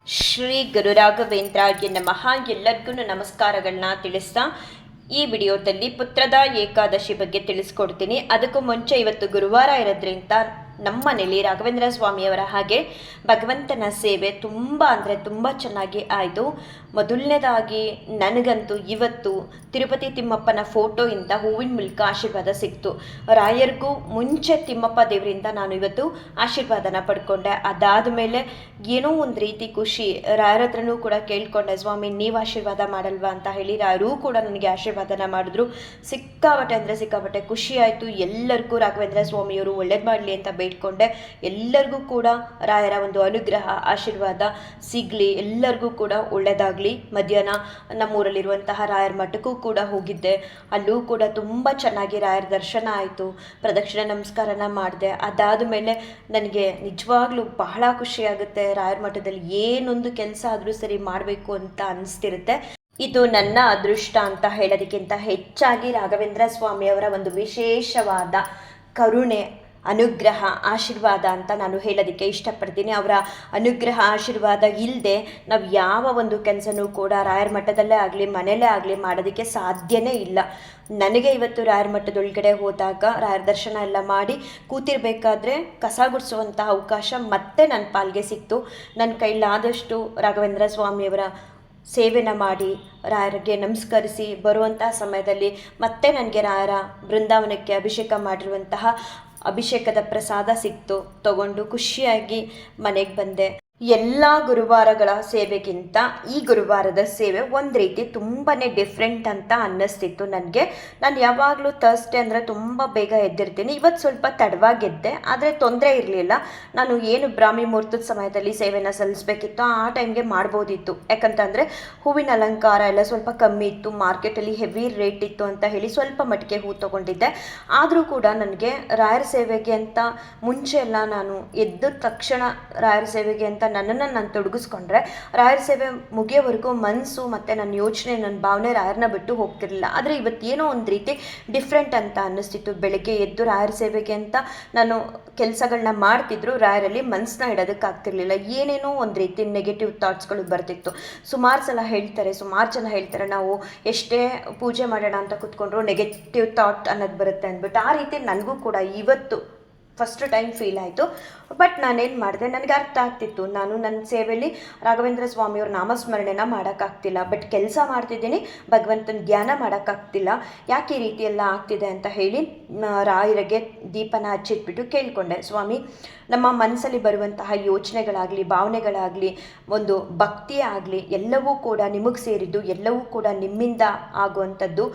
ಶ್ರೀ ಗುರು ರಾಘವೇಂದ್ರಾಯ ನಮಃ. ಎಲ್ಲರಿಗೂ ನಮಸ್ಕಾರಗಳನ್ನ ತಿಳಿಸ್ತಾ ಈ ವಿಡಿಯೋದಲ್ಲಿ ಪುತ್ರದ ಏಕಾದಶಿ ಬಗ್ಗೆ ತಿಳಿಸ್ಕೊಡ್ತೀನಿ. ಅದಕ್ಕೂ ಮುಂಚೆ ಇವತ್ತು ಗುರುವಾರ ಇರೋದ್ರಿಂದ ನಮ್ಮ ಮನೇಲಿ ರಾಘವೇಂದ್ರ ಸ್ವಾಮಿಯವರ ಹಾಗೆ ಭಗವಂತನ ಸೇವೆ ತುಂಬ ಅಂದರೆ ತುಂಬ ಚೆನ್ನಾಗಿ ಆಯಿತು. ಮೊದಲನೇದಾಗಿ ನನಗಂತೂ ಇವತ್ತು ತಿರುಪತಿ ತಿಮ್ಮಪ್ಪನ ಫೋಟೋಯಿಂದ ಹೂವಿನ ಮೂಲಕ ಆಶೀರ್ವಾದ ಸಿಕ್ತು. ರಾಯರಿಗೂ ಮುಂಚೆ ತಿಮ್ಮಪ್ಪ ದೇವರಿಂದ ನಾನು ಇವತ್ತು ಆಶೀರ್ವಾದನ ಪಡ್ಕೊಂಡೆ. ಅದಾದ ಮೇಲೆ ಏನೋ ಒಂದು ರೀತಿ ಖುಷಿ. ರಾಯರ ಹತ್ರನೂ ಕೂಡ ಕೇಳ್ಕೊಂಡೆ, ಸ್ವಾಮಿ ನೀವು ಆಶೀರ್ವಾದ ಮಾಡಲ್ವಾ ಅಂತ ಹೇಳಿ. ರಾಯರೂ ಕೂಡ ನನಗೆ ಆಶೀರ್ವಾದನ ಮಾಡಿದ್ರು. ಸಿಕ್ಕಾಪಟ್ಟೆ ಅಂದರೆ ಸಿಕ್ಕಾಪಟ್ಟೆ ಖುಷಿ ಆಯಿತು. ಎಲ್ಲರಿಗೂ ರಾಘವೇಂದ್ರ ಸ್ವಾಮಿಯವರು ಒಳ್ಳೇದು ಮಾಡಲಿ ಅಂತ ಬೇಡ್ಕೊಂಡೆ. ಎಲ್ಲರಿಗೂ ಕೂಡ ರಾಯರ ಒಂದು ಅನುಗ್ರಹ ಆಶೀರ್ವಾದ ಸಿಗಲಿ, ಎಲ್ಲರಿಗೂ ಕೂಡ ಒಳ್ಳೆಯದಾಗಲಿ. ಮಧ್ಯಾಹ್ನ ನಮ್ಮೂರಲ್ಲಿರುವಂತಹ ರಾಯರ ಮಠಕ್ಕೂ ಕೂಡ ಹೋಗಿದ್ದೆ. ಅಲ್ಲೂ ಕೂಡ ತುಂಬ ಚೆನ್ನಾಗಿ ರಾಯರ ದರ್ಶನ ಆಯಿತು. ಪ್ರದಕ್ಷಿಣೆ ನಮಸ್ಕಾರನ ಮಾಡಿದೆ. ಅದಾದ ಮೇಲೆ ನನಗೆ ನಿಜವಾಗ್ಲೂ ಬಹಳ ಖುಷಿಯಾಗುತ್ತೆ. ರಾಯರ ಮಠದಲ್ಲಿ ಏನೊಂದು ಕೆಲಸ ಆದರೂ ಸರಿ ಮಾಡಬೇಕು ಅಂತ ಅನಿಸ್ತಿರುತ್ತೆ. ಇದು ನನ್ನ ಅದೃಷ್ಟ ಅಂತ ಹೇಳೋದಕ್ಕಿಂತ ಹೆಚ್ಚಾಗಿ ರಾಘವೇಂದ್ರ ಸ್ವಾಮಿಯವರ ಒಂದು ವಿಶೇಷವಾದ ಕರುಣೆ, ಅನುಗ್ರಹ, ಆಶೀರ್ವಾದ ಅಂತ ನಾನು ಹೇಳೋದಕ್ಕೆ ಇಷ್ಟಪಡ್ತೀನಿ. ಅವರ ಅನುಗ್ರಹ ಆಶೀರ್ವಾದ ಇಲ್ಲದೆ ನಾವು ಯಾವ ಒಂದು ಕೆಲಸನೂ ಕೂಡ ರಾಯರ ಮಠದಲ್ಲೇ ಆಗಲಿ ಮನೆಯಲ್ಲೇ ಆಗಲಿ ಮಾಡೋದಕ್ಕೆ ಸಾಧ್ಯನೇ ಇಲ್ಲ. ನನಗೆ ಇವತ್ತು ರಾಯರ ಮಠದೊಳಗಡೆ ಹೋದಾಗ ರಾಯರ ದರ್ಶನ ಎಲ್ಲ ಮಾಡಿ ಕೂತಿರ್ಬೇಕಾದ್ರೆ ಕಸ ಗುಡಿಸುವಂಥ ಅವಕಾಶ ಮತ್ತೆ ನನ್ನ ಪಾಲ್ಗೆ ಸಿಕ್ತು. ನನ್ನ ಕೈಲಾದಷ್ಟು ರಾಘವೇಂದ್ರ ಸ್ವಾಮಿಯವರ ಸೇವೆನ ಮಾಡಿ ರಾಯರಿಗೆ ನಮಸ್ಕರಿಸಿ ಬರುವಂತಹ ಸಮಯದಲ್ಲಿ ಮತ್ತೆ ನನಗೆ ರಾಯರ ಬೃಂದಾವನಕ್ಕೆ ಅಭಿಷೇಕ ಮಾಡಿರುವಂತಹ ಅಭಿಷೇಕದ ಪ್ರಸಾದ ಸಿಕ್ತು. ತಗೊಂಡು ಖುಷಿಯಾಗಿ ಮನೆಗೆ ಬಂದೆ. ಎಲ್ಲ ಗುರುವಾರಗಳ ಸೇವೆಗಿಂತ ಈ ಗುರುವಾರದ ಸೇವೆ ಒಂದು ರೀತಿ ತುಂಬಾ ಡಿಫ್ರೆಂಟ್ ಅಂತ ಅನ್ನಿಸ್ತಿತ್ತು ನನಗೆ. ನಾನು ಯಾವಾಗಲೂ ಥರ್ಸ್ಡೇ ಅಂದರೆ ತುಂಬ ಬೇಗ ಎದ್ದಿರ್ತೀನಿ. ಇವತ್ತು ಸ್ವಲ್ಪ ತಡವಾಗಿದ್ದೆ, ಆದರೆ ತೊಂದರೆ ಇರಲಿಲ್ಲ. ನಾನು ಏನು ಬ್ರಾಹ್ಮಿ ಮುಹೂರ್ತದ ಸಮಯದಲ್ಲಿ ಸೇವೆನ ಸಲ್ಲಿಸಬೇಕಿತ್ತು ಆ ಟೈಮ್ಗೆ ಮಾಡ್ಬೋದಿತ್ತು. ಯಾಕಂತಂದರೆ ಹೂವಿನ ಅಲಂಕಾರ ಎಲ್ಲ ಸ್ವಲ್ಪ ಕಮ್ಮಿ ಇತ್ತು, ಮಾರ್ಕೆಟಲ್ಲಿ ಹೆವಿ ರೇಟ್ ಇತ್ತು ಅಂತ ಹೇಳಿ ಸ್ವಲ್ಪ ಮಟ್ಟಿಗೆ ಹೂ ತೊಗೊಂಡಿದ್ದೆ. ಆದರೂ ಕೂಡ ನನಗೆ ರಾಯರ ಸೇವೆಗೆ ಅಂತ ಮುಂಚೆ ಎಲ್ಲ ನಾನು ಎದ್ದ ತಕ್ಷಣ ರಾಯರ ಸೇವೆಗೆ ಅಂತ ನನ್ನನ್ನು ನಾನು ತೊಡಗಿಸ್ಕೊಂಡ್ರೆ ರಾಯರ ಸೇವೆ ಮುಗಿಯೋವರೆಗೂ ಮನಸ್ಸು ಮತ್ತು ನನ್ನ ಯೋಚನೆ, ನನ್ನ ಭಾವನೆ ರಾಯರನ್ನ ಬಿಟ್ಟು ಹೋಗ್ತಿರಲಿಲ್ಲ. ಆದರೆ ಇವತ್ತೇನೋ ಒಂದು ರೀತಿ ಡಿಫ್ರೆಂಟ್ ಅಂತ ಅನ್ನಿಸ್ತಿತ್ತು. ಬೆಳಗ್ಗೆ ಎದ್ದು ರಾಯರ ಸೇವೆಗೆ ಅಂತ ನಾನು ಕೆಲಸಗಳನ್ನ ಮಾಡ್ತಿದ್ರು, ರಾಯರಲ್ಲಿ ಮನಸ್ಸನ್ನ ಇಡೋದಕ್ಕಾಗ್ತಿರ್ಲಿಲ್ಲ. ಏನೇನೋ ಒಂದು ರೀತಿ ನೆಗೆಟಿವ್ ಥಾಟ್ಸ್ಗಳು ಬರ್ತಿತ್ತು. ಸುಮಾರು ಜನ ಹೇಳ್ತಾರೆ ನಾವು ಎಷ್ಟೇ ಪೂಜೆ ಮಾಡೋಣ ಅಂತ ಕೂತ್ಕೊಂಡ್ರು ನೆಗೆಟಿವ್ ಥಾಟ್ ಅನ್ನೋದು ಬರುತ್ತೆ ಅಂದ್ಬಿಟ್ಟು. ಆ ರೀತಿ ನನಗೂ ಕೂಡ ಇವತ್ತು ಫಸ್ಟ್ ಟೈಮ್ ಫೀಲ್ ಆಯಿತು. ಬಟ್ ನಾನೇನು ಮಾಡಿದೆ, ನನಗೆ ಅರ್ಥ ಆಗ್ತಿತ್ತು ನಾನು ನನ್ನ ಸೇವೆಯಲ್ಲಿ ರಾಘವೇಂದ್ರ ಸ್ವಾಮಿಯವ್ರ ನಾಮಸ್ಮರಣೆನ ಮಾಡೋಕ್ಕಾಗ್ತಿಲ್ಲ, ಬಟ್ ಕೆಲಸ ಮಾಡ್ತಿದ್ದೀನಿ, ಭಗವಂತನ ಧ್ಯಾನ ಮಾಡೋಕ್ಕಾಗ್ತಿಲ್ಲ, ಯಾಕೆ ಈ ರೀತಿ ಎಲ್ಲ ಆಗ್ತಿದೆ ಅಂತ ಹೇಳಿ ರಾಯರಿಗೆ ದೀಪನ ಹಚ್ಚಿಟ್ಬಿಟ್ಟು ಕೇಳಿಕೊಂಡೆ, ಸ್ವಾಮಿ ನಮ್ಮ ಮನಸ್ಸಲ್ಲಿ ಬರುವಂತಹ ಯೋಚನೆಗಳಾಗಲಿ ಭಾವನೆಗಳಾಗಲಿ ಒಂದು ಭಕ್ತಿಯೇ ಆಗಲಿ ಎಲ್ಲವೂ ಕೂಡ ನಿಮಗೆ ಸೇರಿದ್ದು, ಎಲ್ಲವೂ ಕೂಡ ನಿಮ್ಮಿಂದ ಆಗುವಂಥದ್ದು.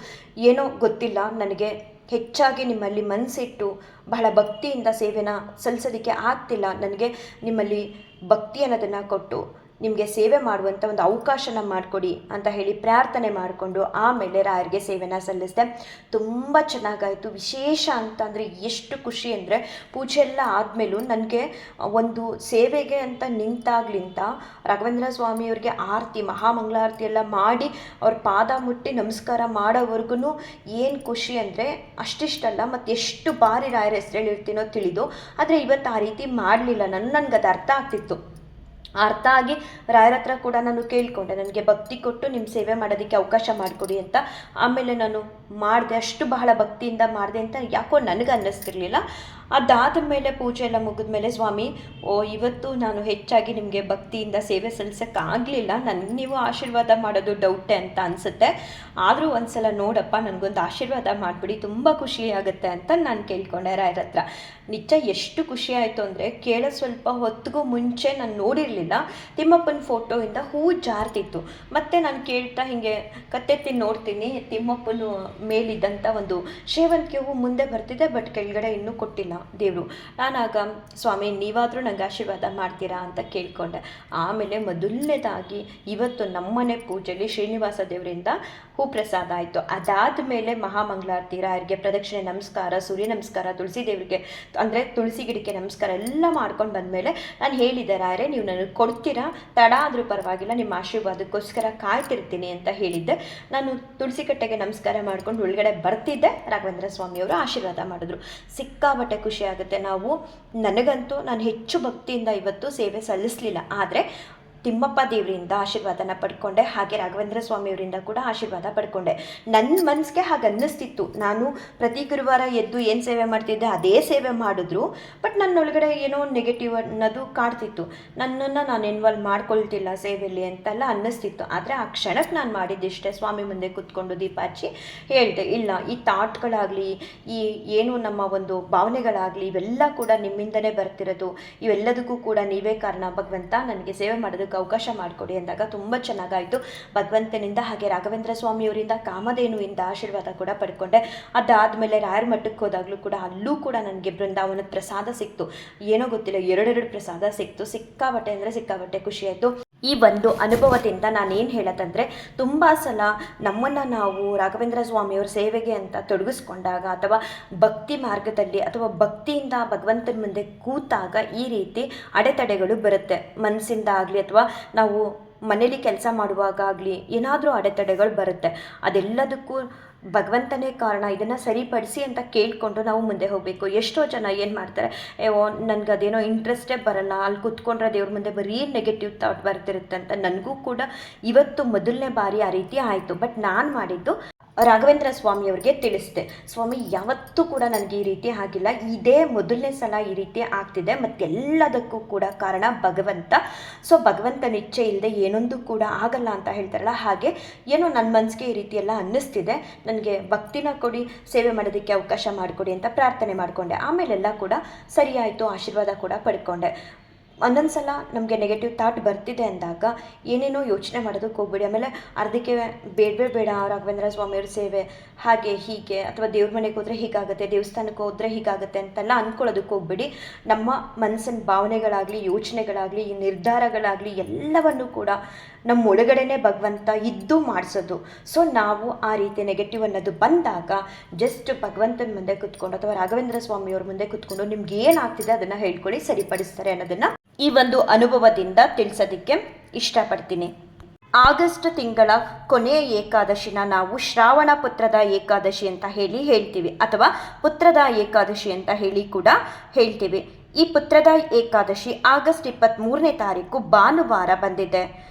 ಏನೋ ಗೊತ್ತಿಲ್ಲ, ನನಗೆ ಹೆಚ್ಚಾಗಿ ನಿಮ್ಮಲ್ಲಿ ಮನಸ್ಸಿಟ್ಟು ಬಹಳ ಭಕ್ತಿಯಿಂದ ಸೇವೆನ ಸಲ್ಲಿಸೋದಕ್ಕೆ ಆಗ್ತಿಲ್ಲ. ನನಗೆ ನಿಮ್ಮಲ್ಲಿ ಭಕ್ತಿ ಅನ್ನೋದನ್ನು ಕೊಟ್ಟು ನಿಮಗೆ ಸೇವೆ ಮಾಡುವಂಥ ಒಂದು ಅವಕಾಶನ ಮಾಡಿಕೊಡಿ ಅಂತ ಹೇಳಿ ಪ್ರಾರ್ಥನೆ ಮಾಡಿಕೊಂಡು ಆಮೇಲೆ ರಾಯರಿಗೆ ಸೇವೆನ ಸಲ್ಲಿಸಿದೆ. ತುಂಬ ಚೆನ್ನಾಗಾಯಿತು. ವಿಶೇಷ ಅಂತ ಅಂದರೆ ಎಷ್ಟು ಖುಷಿ ಅಂದರೆ ಪೂಜೆ ಎಲ್ಲ ಆದಮೇಲೂ ನನಗೆ ಒಂದು ಸೇವೆಗೆ ಅಂತ ನಿಂತಾಗ್ಲಿಂತ ರಾಘವೇಂದ್ರ ಸ್ವಾಮಿಯವ್ರಿಗೆ ಆರತಿ, ಮಹಾಮಂಗಳಾರತಿ ಎಲ್ಲ ಮಾಡಿ ಅವ್ರ ಪಾದ ಮುಟ್ಟಿ ನಮಸ್ಕಾರ ಮಾಡೋವರೆಗೂ ಏನು ಖುಷಿ ಅಂದರೆ ಅಷ್ಟಿಷ್ಟಲ್ಲ. ಮತ್ತು ಎಷ್ಟು ಬಾರಿ ರಾಯರ ಹೆಸರು ಹೇಳಿರ್ತೀನೋ ತಿಳಿದು, ಆದರೆ ಇವತ್ತು ಆ ರೀತಿ ಮಾಡಲಿಲ್ಲ. ನನಗದು ಅರ್ಥ ಆಗ್ತಿತ್ತು. ಅರ್ಥ ಆಗಿ ರಾಯರ ಹತ್ರ ಕೂಡ ನಾನು ಕೇಳಿಕೊಂಡೆ, ನನಗೆ ಭಕ್ತಿ ಕೊಟ್ಟು ನಿಮ್ಮ ಸೇವೆ ಮಾಡೋದಕ್ಕೆ ಅವಕಾಶ ಮಾಡಿಕೊಡಿ ಅಂತ. ಆಮೇಲೆ ನಾನು ಮಾಡಿದೆ, ಅಷ್ಟು ಬಹಳ ಭಕ್ತಿಯಿಂದ ಮಾಡಿದೆ ಅಂತ ಯಾಕೋ ನನಗೆ ಅನ್ನಿಸ್ತಿರ್ಲಿಲ್ಲ. ಅದಾದ ಮೇಲೆ ಪೂಜೆ ಎಲ್ಲ ಮುಗಿದ ಮೇಲೆ ಸ್ವಾಮಿ ಇವತ್ತು ನಾನು ಹೆಚ್ಚಾಗಿ ನಿಮಗೆ ಭಕ್ತಿಯಿಂದ ಸೇವೆ ಸಲ್ಲಿಸೋಕ್ಕಾಗಲಿಲ್ಲ, ನನಗೆ ನೀವು ಆಶೀರ್ವಾದ ಮಾಡೋದು ಡೌಟೆ ಅಂತ ಅನಿಸುತ್ತೆ, ಆದರೂ ಒಂದು ಸಲ ನೋಡಪ್ಪ ನನಗೊಂದು ಆಶೀರ್ವಾದ ಮಾಡಿಬಿಡಿ, ತುಂಬ ಖುಷಿಯಾಗುತ್ತೆ ಅಂತ ನಾನು ಕೇಳಿಕೊಂಡೆ ರಾಯರ ಹತ್ರ. ನಿಜ ಎಷ್ಟು ಖುಷಿ ಆಯಿತು ಅಂದರೆ ಕೇಳೋ ಸ್ವಲ್ಪ ಹೊತ್ತಿಗೂ ಮುಂಚೆ ನಾನು ನೋಡಿರಲಿಲ್ಲ ತಿಮ್ಮಪ್ಪನ ಫೋಟೋಯಿಂದ ಹೂ ಜಾರ್ತಿತ್ತು. ಮತ್ತು ನಾನು ಕೇಳ್ತಾ ಹೀಗೆ ಕತ್ತೆತ್ತಿ ನೋಡ್ತೀನಿ, ತಿಮ್ಮಪ್ಪನ ಮೇಲಿದ್ದಂಥ ಒಂದು ಸೇವಂತಿಗೆ ಹೂ ಮುಂದೆ ಬರ್ತಿದೆ, ಬಟ್ ಕೆಳಗಡೆ ಇನ್ನೂ ಕೊಟ್ಟಿಲ್ಲ ದೇವರು. ನಾನಾಗ ಸ್ವಾಮಿ ನೀವಾದರೂ ನನಗೆ ಆಶೀರ್ವಾದ ಮಾಡ್ತೀರಾ ಅಂತ ಕೇಳಿಕೊಂಡೆ. ಆಮೇಲೆ ಮೊದಲನೇದಾಗಿ ಇವತ್ತು ನಮ್ಮನೆ ಪೂಜೆಯಲ್ಲಿ ಶ್ರೀನಿವಾಸ ದೇವರಿಂದ ಹೂ ಪ್ರಸಾದ ಆಯಿತು. ಅದಾದ ಮೇಲೆ ಮಹಾಮಂಗಳಾರತಿ, ರಾಯರಿಗೆ ಪ್ರದಕ್ಷಿಣೆ ನಮಸ್ಕಾರ, ಸೂರ್ಯ ನಮಸ್ಕಾರ, ತುಳಸಿ ದೇವರಿಗೆ ಅಂದರೆ ತುಳಸಿ ಗಿಡಕ್ಕೆ ನಮಸ್ಕಾರ ಎಲ್ಲ ಮಾಡ್ಕೊಂಡು ಬಂದಮೇಲೆ ನಾನು ಹೇಳಿದೆ, ರಾಯರೇ ನೀವು ನನಗೆ ಕೊಡ್ತೀರಾ, ತಡ ಆದರೂ ಪರವಾಗಿಲ್ಲ, ನಿಮ್ಮ ಆಶೀರ್ವಾದಕ್ಕೋಸ್ಕರ ಕಾಯ್ತಿರ್ತೀನಿ ಅಂತ ಹೇಳಿದ್ದೆ. ನಾನು ತುಳಸಿ ಕಟ್ಟೆಗೆ ನಮಸ್ಕಾರ ಮಾಡ್ಕೊಂಡು ಒಳಗಡೆ ಬರ್ತಿದ್ದೆ, ರಾಘವೇಂದ್ರ ಸ್ವಾಮಿಯವರು ಆಶೀರ್ವಾದ ಮಾಡಿದ್ರು. ಸಿಕ್ಕಾಬಟ್ಟೆ ಖುಷಿ ಆಗುತ್ತೆ. ನನಗಂತೂ ನಾನು ಹೆಚ್ಚು ಭಕ್ತಿಯಿಂದ ಇವತ್ತು ಸೇವೆ ಸಲ್ಲಿಸಲಿಲ್ಲ, ಆದರೆ ತಿಮ್ಮಪ್ಪ ದೇವರಿಂದ ಆಶೀರ್ವಾದನ ಪಡ್ಕೊಂಡೆ, ಹಾಗೆ ರಾಘವೇಂದ್ರ ಸ್ವಾಮಿಯವರಿಂದ ಕೂಡ ಆಶೀರ್ವಾದ ಪಡ್ಕೊಂಡೆ. ನನ್ನ ಮನಸ್ಸಿಗೆ ಹಾಗೆ ಅನ್ನಿಸ್ತಿತ್ತು, ನಾನು ಪ್ರತಿ ಗುರುವಾರ ಎದ್ದು ಏನು ಸೇವೆ ಮಾಡ್ತಿದ್ದೆ ಅದೇ ಸೇವೆ ಮಾಡಿದ್ರು, ಬಟ್ ನನ್ನೊಳಗಡೆ ಏನೋ ನೆಗೆಟಿವ್ ಅನ್ನೋದು ಕಾಡ್ತಿತ್ತು. ನನ್ನನ್ನು ನಾನು ಇನ್ವಾಲ್ವ್ ಮಾಡ್ಕೊಳ್ತಿಲ್ಲ ಸೇವೆಯಲ್ಲಿ ಅಂತೆಲ್ಲ ಅನ್ನಿಸ್ತಿತ್ತು. ಆದರೆ ಆ ಕ್ಷಣಕ್ಕೆ ನಾನು ಮಾಡಿದ್ದಿಷ್ಟೇ, ಸ್ವಾಮಿ ಮುಂದೆ ಕೂತ್ಕೊಂಡು ದೀಪ ಹಚ್ಚಿ ಹೇಳಿದೆ, ಇಲ್ಲ ಈ ಥಾಟ್ಗಳಾಗಲಿ, ಈ ಏನು ನಮ್ಮ ಒಂದು ಭಾವನೆಗಳಾಗಲಿ, ಇವೆಲ್ಲ ಕೂಡ ನಿಮ್ಮಿಂದನೇ ಬರ್ತಿರೋದು, ಇವೆಲ್ಲದಕ್ಕೂ ಕೂಡ ನೀವೇ ಕಾರಣ ಭಗವಂತ, ನನಗೆ ಸೇವೆ ಮಾಡೋದಕ್ಕೆ ಅವಕಾಶ ಮಾಡಿಕೊಡಿ ಅಂದಾಗ ತುಂಬ ಚೆನ್ನಾಗಾಯಿತು. ಭಗವಂತನಿಂದ ಹಾಗೆ ರಾಘವೇಂದ್ರ ಸ್ವಾಮಿಯವರಿಂದ ಕಾಮಧೇನುವಿಂದ ಆಶೀರ್ವಾದ ಕೂಡ ಪಡ್ಕೊಂಡೆ. ಅದಾದಮೇಲೆ ರಾಯರ ಮಠಕ್ಕೆ ಹೋದಾಗಲೂ ಕೂಡ ಅಲ್ಲೂ ಕೂಡ ನನಗೆ ಬೃಂದಾವನದ ಪ್ರಸಾದ ಸಿಕ್ತು. ಏನೋ ಗೊತ್ತಿಲ್ಲ, ಎರಡೆರಡು ಪ್ರಸಾದ ಸಿಕ್ತು. ಸಿಕ್ಕಾಬಟ್ಟೆ ಅಂದರೆ ಸಿಕ್ಕಾಬಟ್ಟೆ ಖುಷಿಯಾಯಿತು. ಈ ಒಂದು ಅನುಭವದಿಂದ ನಾನೇನು ಹೇಳೋದಂದರೆ, ತುಂಬ ಸಲ ನಮ್ಮನ್ನು ನಾವು ರಾಘವೇಂದ್ರ ಸ್ವಾಮಿಯವ್ರ ಸೇವೆಗೆ ಅಂತ ತೊಡಗಿಸ್ಕೊಂಡಾಗ, ಅಥವಾ ಭಕ್ತಿ ಮಾರ್ಗದಲ್ಲಿ ಅಥವಾ ಭಕ್ತಿಯಿಂದ ಭಗವಂತನ ಮುಂದೆ ಕೂತಾಗ ಈ ರೀತಿ ಅಡೆತಡೆಗಳು ಬರುತ್ತೆ. ಮನಸ್ಸಿಂದ ಆಗಲಿ ಅಥವಾ ನಾವು ಮನೇಲಿ ಕೆಲಸ ಮಾಡುವಾಗ ಆಗಲಿ ಏನಾದರೂ ಅಡೆತಡೆಗಳು ಬರುತ್ತೆ. ಅದೆಲ್ಲದಕ್ಕೂ ಭಗವಂತನೇ ಕಾರಣ, ಇದನ್ನು ಸರಿಪಡಿಸಿ ಅಂತ ಕೇಳಿಕೊಂಡು ನಾವು ಮುಂದೆ ಹೋಗಬೇಕು. ಎಷ್ಟೋ ಜನ ಏನು ಮಾಡ್ತಾರೆ, ನನಗೆ ಅದೇನೋ ಇಂಟ್ರೆಸ್ಟೇ ಬರಲ್ಲ, ಅಲ್ಲಿ ಕೂತ್ಕೊಂಡ್ರೆ ದೇವ್ರ ಮುಂದೆ ಬರೀ ನೆಗೆಟಿವ್ ಥಾಟ್ ಬರ್ತಿರುತ್ತೆ ಅಂತ. ನನಗೂ ಕೂಡ ಇವತ್ತು ಮೊದಲನೇ ಬಾರಿ ಆ ರೀತಿ ಆಯಿತು. ಬಟ್ ನಾನು ಮಾಡಿದ್ದು ರಾಘವೇಂದ್ರ ಸ್ವಾಮಿಯವ್ರಿಗೆ ತಿಳಿಸಿದೆ, ಸ್ವಾಮಿ ಯಾವತ್ತೂ ಕೂಡ ನನಗೆ ಈ ರೀತಿ ಆಗಿಲ್ಲ, ಇದೇ ಮೊದಲನೇ ಸಲ ಈ ರೀತಿ ಆಗ್ತಿದೆ, ಮತ್ತೆಲ್ಲದಕ್ಕೂ ಕೂಡ ಕಾರಣ ಭಗವಂತ. ಸೊ ಭಗವಂತನ ಇಚ್ಛೆ ಇಲ್ಲದೆ ಏನೊಂದು ಕೂಡ ಆಗಲ್ಲ ಅಂತ ಹೇಳ್ತಾರಲ್ಲ, ಹಾಗೆ ಏನೋ ನನ್ನ ಮನಸ್ಸಿಗೆ ಈ ರೀತಿ ಎಲ್ಲ ಅನ್ನಿಸ್ತಿದೆ, ನನಗೆ ಭಕ್ತಿನ ಕೊಡಿ, ಸೇವೆ ಮಾಡೋದಕ್ಕೆ ಅವಕಾಶ ಮಾಡಿಕೊಡಿ ಅಂತ ಪ್ರಾರ್ಥನೆ ಮಾಡಿಕೊಂಡೆ. ಆಮೇಲೆಲ್ಲ ಕೂಡ ಸರಿ ಆಯಿತು, ಆಶೀರ್ವಾದ ಕೂಡ ಪಡ್ಕೊಂಡೆ. ಒಂದೊಂದು ಸಲ ನಮಗೆ ನೆಗೆಟಿವ್ ಥಾಟ್ ಬರ್ತಿದೆ ಅಂದಾಗ ಏನೇನೋ ಯೋಚನೆ ಮಾಡೋದಕ್ಕೆ ಹೋಗ್ಬೇಡಿ. ಆಮೇಲೆ ಅರ್ಧಕ್ಕೆ ಬೇಡ ರಾಘವೇಂದ್ರ ಸ್ವಾಮಿಯವ್ರ ಸೇವೆ ಹಾಗೆ ಹೀಗೆ, ಅಥವಾ ದೇವ್ರ ಮನೆಗೆ ಹೋದರೆ ಹೀಗಾಗುತ್ತೆ, ದೇವಸ್ಥಾನಕ್ಕೆ ಹೋದರೆ ಹೀಗಾಗುತ್ತೆ ಅಂತೆಲ್ಲ ಅಂದ್ಕೊಳ್ಳೋದಕ್ಕೆ ಹೋಗ್ಬೇಡಿ. ನಮ್ಮ ಮನಸ್ಸಿನ ಭಾವನೆಗಳಾಗಲಿ, ಯೋಚನೆಗಳಾಗಲಿ, ಈ ನಿರ್ಧಾರಗಳಾಗಲಿ ಎಲ್ಲವನ್ನೂ ಕೂಡ ನಮ್ಮ ಒಳಗಡೆನೇ ಭಗವಂತ ಇದ್ದು ಮಾಡಿಸೋದು. ಸೊ ನಾವು ಆ ರೀತಿ ನೆಗೆಟಿವ್ ಅನ್ನೋದು ಬಂದಾಗ ಜಸ್ಟ್ ಭಗವಂತನ ಮುಂದೆ ಕೂತ್ಕೊಂಡು ಅಥವಾ ರಾಘವೇಂದ್ರ ಸ್ವಾಮಿಯವ್ರ ಮುಂದೆ ಕೂತ್ಕೊಂಡು ನಿಮ್ಗೆ ಏನಾಗ್ತಿದೆ ಅದನ್ನು ಹೇಳ್ಕೊಳ್ಳಿ, ಸರಿಪಡಿಸ್ತಾರೆ ಅನ್ನೋದನ್ನು ಈ ಒಂದು ಅನುಭವದಿಂದ ತಿಳಿಸೋದಕ್ಕೆ ಇಷ್ಟಪಡ್ತೀನಿ. ಆಗಸ್ಟ್ ತಿಂಗಳ ಕೊನೆಯ ಏಕಾದಶಿನ ನಾವು ಶ್ರಾವಣ ಪುತ್ರದ ಏಕಾದಶಿ ಅಂತ ಹೇಳ್ತೀವಿ, ಅಥವಾ ಪುತ್ರದ ಏಕಾದಶಿ ಅಂತ ಹೇಳಿ ಕೂಡ ಹೇಳ್ತೀವಿ. ಈ ಪುತ್ರದ ಏಕಾದಶಿ ಆಗಸ್ಟ್ 23ನೇ ತಾರೀಕು ಭಾನುವಾರ ಬಂದಿದೆ.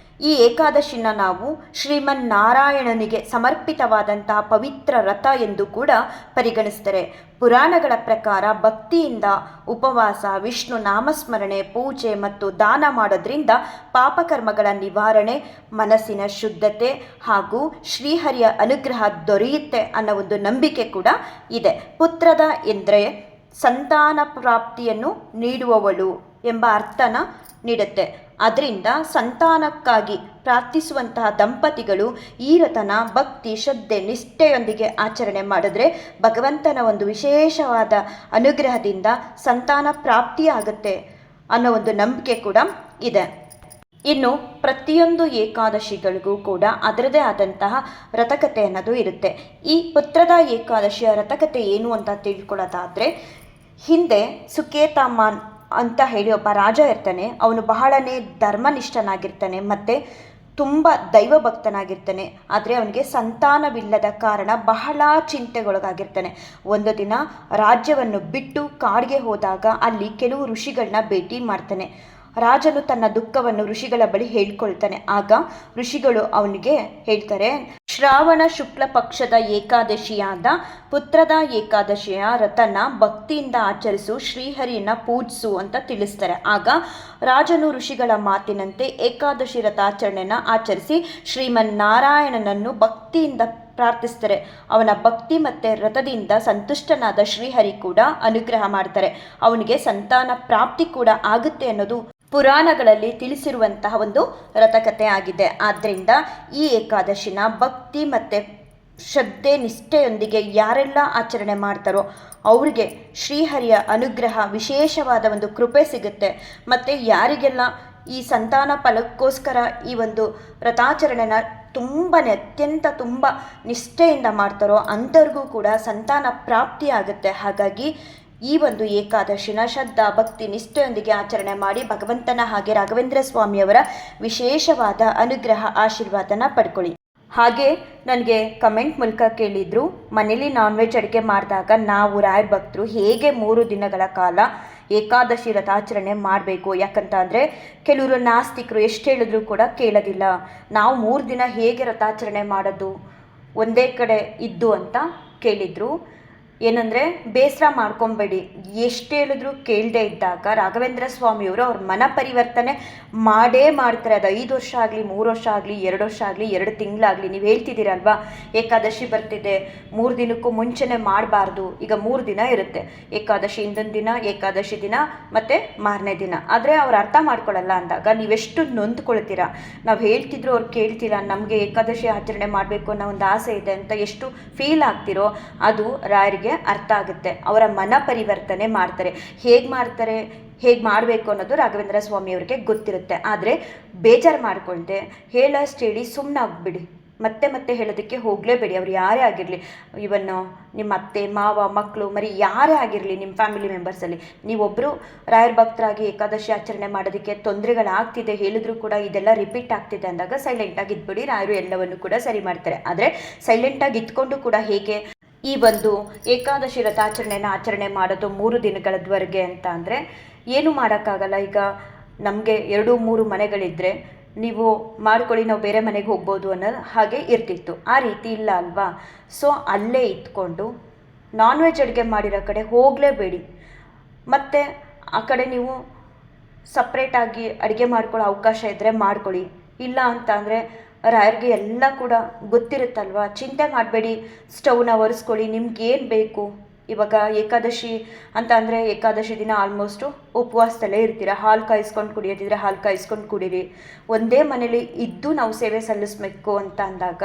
ಈ ಏಕಾದಶಿನ ನಾವು ಶ್ರೀಮನ್ನಾರಾಯಣನಿಗೆ ಸಮರ್ಪಿತವಾದಂತಹ ಪವಿತ್ರ ವ್ರತ ಎಂದು ಕೂಡ ಪರಿಗಣಿಸ್ತಾರೆ. ಪುರಾಣಗಳ ಪ್ರಕಾರ ಭಕ್ತಿಯಿಂದ ಉಪವಾಸ, ವಿಷ್ಣು ನಾಮಸ್ಮರಣೆ, ಪೂಜೆ ಮತ್ತು ದಾನ ಮಾಡೋದ್ರಿಂದ ಪಾಪಕರ್ಮಗಳ ನಿವಾರಣೆ, ಮನಸ್ಸಿನ ಶುದ್ಧತೆ ಹಾಗೂ ಶ್ರೀಹರಿಯ ಅನುಗ್ರಹ ದೊರೆಯುತ್ತೆ ಅನ್ನೋ ಒಂದು ನಂಬಿಕೆ ಕೂಡ ಇದೆ. ಪುತ್ರದ ಎಂದರೆ ಸಂತಾನ ಪ್ರಾಪ್ತಿಯನ್ನು ನೀಡುವವಳು ಎಂಬ ಅರ್ಥನ ನೀಡುತ್ತೆ. ಅದರಿಂದ ಸಂತಾನಕ್ಕಾಗಿ ಪ್ರಾರ್ಥಿಸುವಂತಹ ದಂಪತಿಗಳು ಈ ವ್ರತನ ಭಕ್ತಿ, ಶ್ರದ್ಧೆ, ನಿಷ್ಠೆಯೊಂದಿಗೆ ಆಚರಣೆ ಮಾಡಿದ್ರೆ ಭಗವಂತನ ಒಂದು ವಿಶೇಷವಾದ ಅನುಗ್ರಹದಿಂದ ಸಂತಾನ ಪ್ರಾಪ್ತಿಯಾಗುತ್ತೆ ಅನ್ನೋ ಒಂದು ನಂಬಿಕೆ ಕೂಡ ಇದೆ. ಇನ್ನು ಪ್ರತಿಯೊಂದು ಏಕಾದಶಿಗಳಿಗೂ ಕೂಡ ಅದರದೇ ಆದಂತಹ ವ್ರತಕತೆ ಅನ್ನೋದು ಇರುತ್ತೆ. ಈ ಪುತ್ರದ ಏಕಾದಶಿಯ ವ್ರತಕತೆ ಏನು ಅಂತ ತಿಳ್ಕೊಳ್ಳೋದಾದರೆ, ಹಿಂದೆ ಸುಕೇತಮಾನ್ ಅಂತ ಹೇಳಿ ಒಬ್ಬ ರಾಜ ಇರ್ತಾನೆ. ಅವನು ಬಹಳನೇ ಧರ್ಮನಿಷ್ಠನಾಗಿರ್ತಾನೆ ಮತ್ತು ತುಂಬ ದೈವಭಕ್ತನಾಗಿರ್ತಾನೆ. ಆದರೆ ಅವನಿಗೆ ಸಂತಾನವಿಲ್ಲದ ಕಾರಣ ಬಹಳ ಚಿಂತೆಗೊಳಗಾಗಿರ್ತಾನೆ. ಒಂದು ದಿನ ರಾಜ್ಯವನ್ನು ಬಿಟ್ಟು ಕಾಡಿಗೆ ಹೋದಾಗ ಅಲ್ಲಿ ಕೆಲವು ಋಷಿಗಳನ್ನ ಭೇಟಿ ಮಾಡ್ತಾನೆ. ರಾಜನು ತನ್ನ ದುಃಖವನ್ನು ಋಷಿಗಳ ಬಳಿ ಹೇಳ್ಕೊಳ್ತಾನೆ. ಆಗ ಋಷಿಗಳು ಅವನಿಗೆ ಹೇಳ್ತಾರೆ, ಶ್ರಾವಣ ಶುಕ್ಲ ಪಕ್ಷದ ಏಕಾದಶಿಯಾದ ಪುತ್ರದ ಏಕಾದಶಿಯ ವ್ರತನ ಭಕ್ತಿಯಿಂದ ಆಚರಿಸು, ಶ್ರೀಹರಿಯನ್ನ ಪೂಜಿಸು ಅಂತ ತಿಳಿಸ್ತಾರೆ. ಆಗ ರಾಜನು ಋಷಿಗಳ ಮಾತಿನಂತೆ ಏಕಾದಶಿ ವ್ರತಾಚರಣೆನ ಆಚರಿಸಿ ಶ್ರೀಮನ್ನಾರಾಯಣನನ್ನು ಭಕ್ತಿಯಿಂದ ಪ್ರಾರ್ಥಿಸ್ತಾರೆ. ಅವನ ಭಕ್ತಿ ಮತ್ತು ವ್ರತದಿಂದ ಸಂತುಷ್ಟನಾದ ಶ್ರೀಹರಿ ಕೂಡ ಅನುಗ್ರಹ ಮಾಡ್ತಾರೆ. ಅವನಿಗೆ ಸಂತಾನ ಪ್ರಾಪ್ತಿ ಕೂಡ ಆಗುತ್ತೆ ಅನ್ನೋದು ಪುರಾಣಗಳಲ್ಲಿ ತಿಳಿಸಿರುವಂತಹ ಒಂದು ವ್ರತಕತೆ ಆಗಿದೆ. ಆದ್ದರಿಂದ ಈ ಏಕಾದಶಿನ ಭಕ್ತಿ ಮತ್ತು ಶ್ರದ್ಧೆ, ನಿಷ್ಠೆಯೊಂದಿಗೆ ಯಾರೆಲ್ಲ ಆಚರಣೆ ಮಾಡ್ತಾರೋ ಅವರಿಗೆ ಶ್ರೀಹರಿಯ ಅನುಗ್ರಹ, ವಿಶೇಷವಾದ ಒಂದು ಕೃಪೆ ಸಿಗುತ್ತೆ. ಮತ್ತು ಯಾರಿಗೆಲ್ಲ ಈ ಸಂತಾನ ಫಲಕ್ಕೋಸ್ಕರ ಈ ಒಂದು ವ್ರತಾಚರಣೆನ ಅತ್ಯಂತ ತುಂಬ ನಿಷ್ಠೆಯಿಂದ ಮಾಡ್ತಾರೋ ಅಂಥವ್ರಿಗೂ ಕೂಡ ಸಂತಾನ ಪ್ರಾಪ್ತಿ ಆಗುತ್ತೆ. ಹಾಗಾಗಿ ಈ ಒಂದು ಏಕಾದಶಿನ ಶ್ರದ್ಧಾ, ಭಕ್ತಿ, ನಿಷ್ಠೆಯೊಂದಿಗೆ ಆಚರಣೆ ಮಾಡಿ ಭಗವಂತನ ಹಾಗೆ ರಾಘವೇಂದ್ರ ಸ್ವಾಮಿಯವರ ವಿಶೇಷವಾದ ಅನುಗ್ರಹ, ಆಶೀರ್ವಾದನ ಪಡ್ಕೊಳ್ಳಿ. ಹಾಗೆ ನನಗೆ ಕಮೆಂಟ್ ಮೂಲಕ ಕೇಳಿದರು, ಮನೇಲಿ ನಾನ್ ವೆಜ್ ಅಡುಗೆ ಮಾಡಿದಾಗ ನಾವು ರಾಯರ ಭಕ್ತರು ಹೇಗೆ 3 ದಿನಗಳ ಕಾಲ ಏಕಾದಶಿ ವ್ರತಾಚರಣೆ ಮಾಡಬೇಕು. ಯಾಕಂತ ಅಂದರೆ ಕೆಲವರು ನಾಸ್ತಿಕರು ಎಷ್ಟು ಹೇಳಿದ್ರು ಕೂಡ ಕೇಳೋದಿಲ್ಲ. ನಾವು 3 ದಿನ ಹೇಗೆ ವ್ರತಾಚರಣೆ ಮಾಡೋದು ಒಂದೇ ಕಡೆ ಇದ್ದು ಅಂತ ಕೇಳಿದರು. ಏನಂದರೆ ಬೇಸರ ಮಾಡ್ಕೊಬೇಡಿ, ಎಷ್ಟು ಹೇಳಿದ್ರು ಕೇಳದೇ ಇದ್ದಾಗ ರಾಘವೇಂದ್ರ ಸ್ವಾಮಿಯವರು ಅವ್ರ ಮನ ಪರಿವರ್ತನೆ ಮಾಡೇ ಮಾಡ್ತಾರೆ. ಅದು 5 ವರ್ಷ ಆಗಲಿ, 3 ವರ್ಷ ಆಗಲಿ, 2 ವರ್ಷ ಆಗಲಿ, 2 ತಿಂಗಳಾಗಲಿ. ನೀವು ಹೇಳ್ತಿದ್ದೀರಲ್ವಾ ಏಕಾದಶಿ ಬರ್ತಿದೆ, 3 ದಿನಕ್ಕೂ ಮುಂಚೆನೇ ಮಾಡಬಾರ್ದು. ಈಗ 3 ದಿನ ಇರುತ್ತೆ, ಏಕಾದಶಿ ಹಿಂದಿನ ದಿನ, ಏಕಾದಶಿ ದಿನ ಮತ್ತು ಮಾರನೇ ದಿನ. ಆದರೆ ಅವ್ರು ಅರ್ಥ ಮಾಡ್ಕೊಳ್ಳಲ್ಲ ಅಂದಾಗ ನೀವೆಷ್ಟು ನೊಂದ್ಕೊಳ್ತೀರಾ. ನಾವು ಹೇಳ್ತಿದ್ರು ಅವ್ರು ಕೇಳ್ತಿಲ್ಲ, ನಮಗೆ ಏಕಾದಶಿ ಆಚರಣೆ ಮಾಡಬೇಕು ಅನ್ನೋ ಒಂದು ಆಸೆ ಇದೆ ಅಂತ ಎಷ್ಟು ಫೀಲ್ ಆಗ್ತಿರೋ ಅದು ರಾಯರಿಗೆ ಅರ್ಥ ಆಗುತ್ತೆ. ಅವರ ಮನ ಪರಿವರ್ತನೆ ಮಾಡ್ತಾರೆ. ಹೇಗೆ ಮಾಡಬೇಕು ಅನ್ನೋದು ರಾಘವೇಂದ್ರ ಸ್ವಾಮಿಯವ್ರಿಗೆ ಗೊತ್ತಿರುತ್ತೆ. ಆದರೆ ಬೇಜಾರು ಮಾಡಿಕೊಳ್ಳದೆ ಹೇಳಷ್ಟು ಹೇಳಿ ಸುಮ್ಮನಾಗ್ಬಿಡಿ. ಮತ್ತೆ ಹೇಳೋದಕ್ಕೆ ಹೋಗಲೇಬೇಡಿ. ಅವ್ರು ಯಾರೇ ಆಗಿರಲಿ, ಇವನ್ನು ನಿಮ್ಮ ಅತ್ತೆ ಮಾವ ಮಕ್ಕಳು ಮರಿ ಯಾರೇ ಆಗಿರಲಿ, ನಿಮ್ಮ ಫ್ಯಾಮಿಲಿ ಮೆಂಬರ್ಸಲ್ಲಿ ನೀವೊಬ್ಬರು ರಾಯರ ಭಕ್ತರಾಗಿ ಏಕಾದಶಿ ಆಚರಣೆ ಮಾಡೋದಕ್ಕೆ ತೊಂದರೆಗಳಾಗ್ತಿದೆ ಹೇಳಿದ್ರು ಕೂಡ ಇದೆಲ್ಲ ರಿಪೀಟ್ ಆಗ್ತಿದೆ ಅಂದಾಗ ಸೈಲೆಂಟಾಗಿ ಇದ್ಬಿಡಿ. ರಾಯರು ಎಲ್ಲವನ್ನು ಕೂಡ ಸರಿ ಮಾಡ್ತಾರೆ. ಆದರೆ ಸೈಲೆಂಟಾಗಿ ಇದ್ಕೊಂಡು ಕೂಡ ಹೇಗೆ ಈ ಒಂದು ಏಕಾದಶಿ ವ್ರತಾಚರಣೆನ ಆಚರಣೆ ಮಾಡೋದು 3 ದಿನಗಳವರೆಗೆ ಅಂತ ಅಂದರೆ ಏನು ಮಾಡೋಕ್ಕಾಗಲ್ಲ. ಈಗ ನಮಗೆ 2-3 ಮನೆಗಳಿದ್ದರೆ ನೀವು ಮಾಡ್ಕೊಳ್ಳಿ, ನಾವು ಬೇರೆ ಮನೆಗೆ ಹೋಗ್ಬೋದು ಅನ್ನೋದು ಹಾಗೆ ಇರ್ತಿತ್ತು. ಆ ರೀತಿ ಇಲ್ಲ ಅಲ್ವಾ. ಸೊ ಅಲ್ಲೇ ಇದ್ಕೊಂಡು ನಾನ್ ವೆಜ್ ಅಡುಗೆ ಮಾಡಿರೋ ಕಡೆ ಹೋಗಲೇಬೇಡಿ. ಮತ್ತು ಆ ಕಡೆ ನೀವು ಸಪ್ರೇಟಾಗಿ ಅಡುಗೆ ಮಾಡ್ಕೊಳ್ಳೋ ಅವಕಾಶ ಇದ್ದರೆ ಮಾಡ್ಕೊಳ್ಳಿ. ಇಲ್ಲ ಅಂತ ಅಂದರೆ ರಾಯರಿಗೆ ಎಲ್ಲ ಕೂಡ ಗೊತ್ತಿರುತ್ತಲ್ವ, ಚಿಂತೆ ಮಾಡಬೇಡಿ. ಸ್ಟವ್ನ ಒರೆಸ್ಕೊಳ್ಳಿ, ನಿಮ್ಗೇನು ಬೇಕು. ಇವಾಗ ಏಕಾದಶಿ ಅಂತ ಅಂದರೆ ಏಕಾದಶಿ ದಿನ ಆಲ್ಮೋಸ್ಟು ಉಪವಾಸದಲ್ಲೇ ಇರ್ತೀರ. ಹಾಲು ಕಾಯಿಸ್ಕೊಂಡು ಕುಡಿಯೋದಿದ್ರೆ ಹಾಲು ಕಾಯಿಸ್ಕೊಂಡು ಕುಡೀರಿ. ಒಂದೇ ಮನೇಲಿ ಇದ್ದು ನಾವು ಸೇವೆ ಸಲ್ಲಿಸಬೇಕು ಅಂತ ಅಂದಾಗ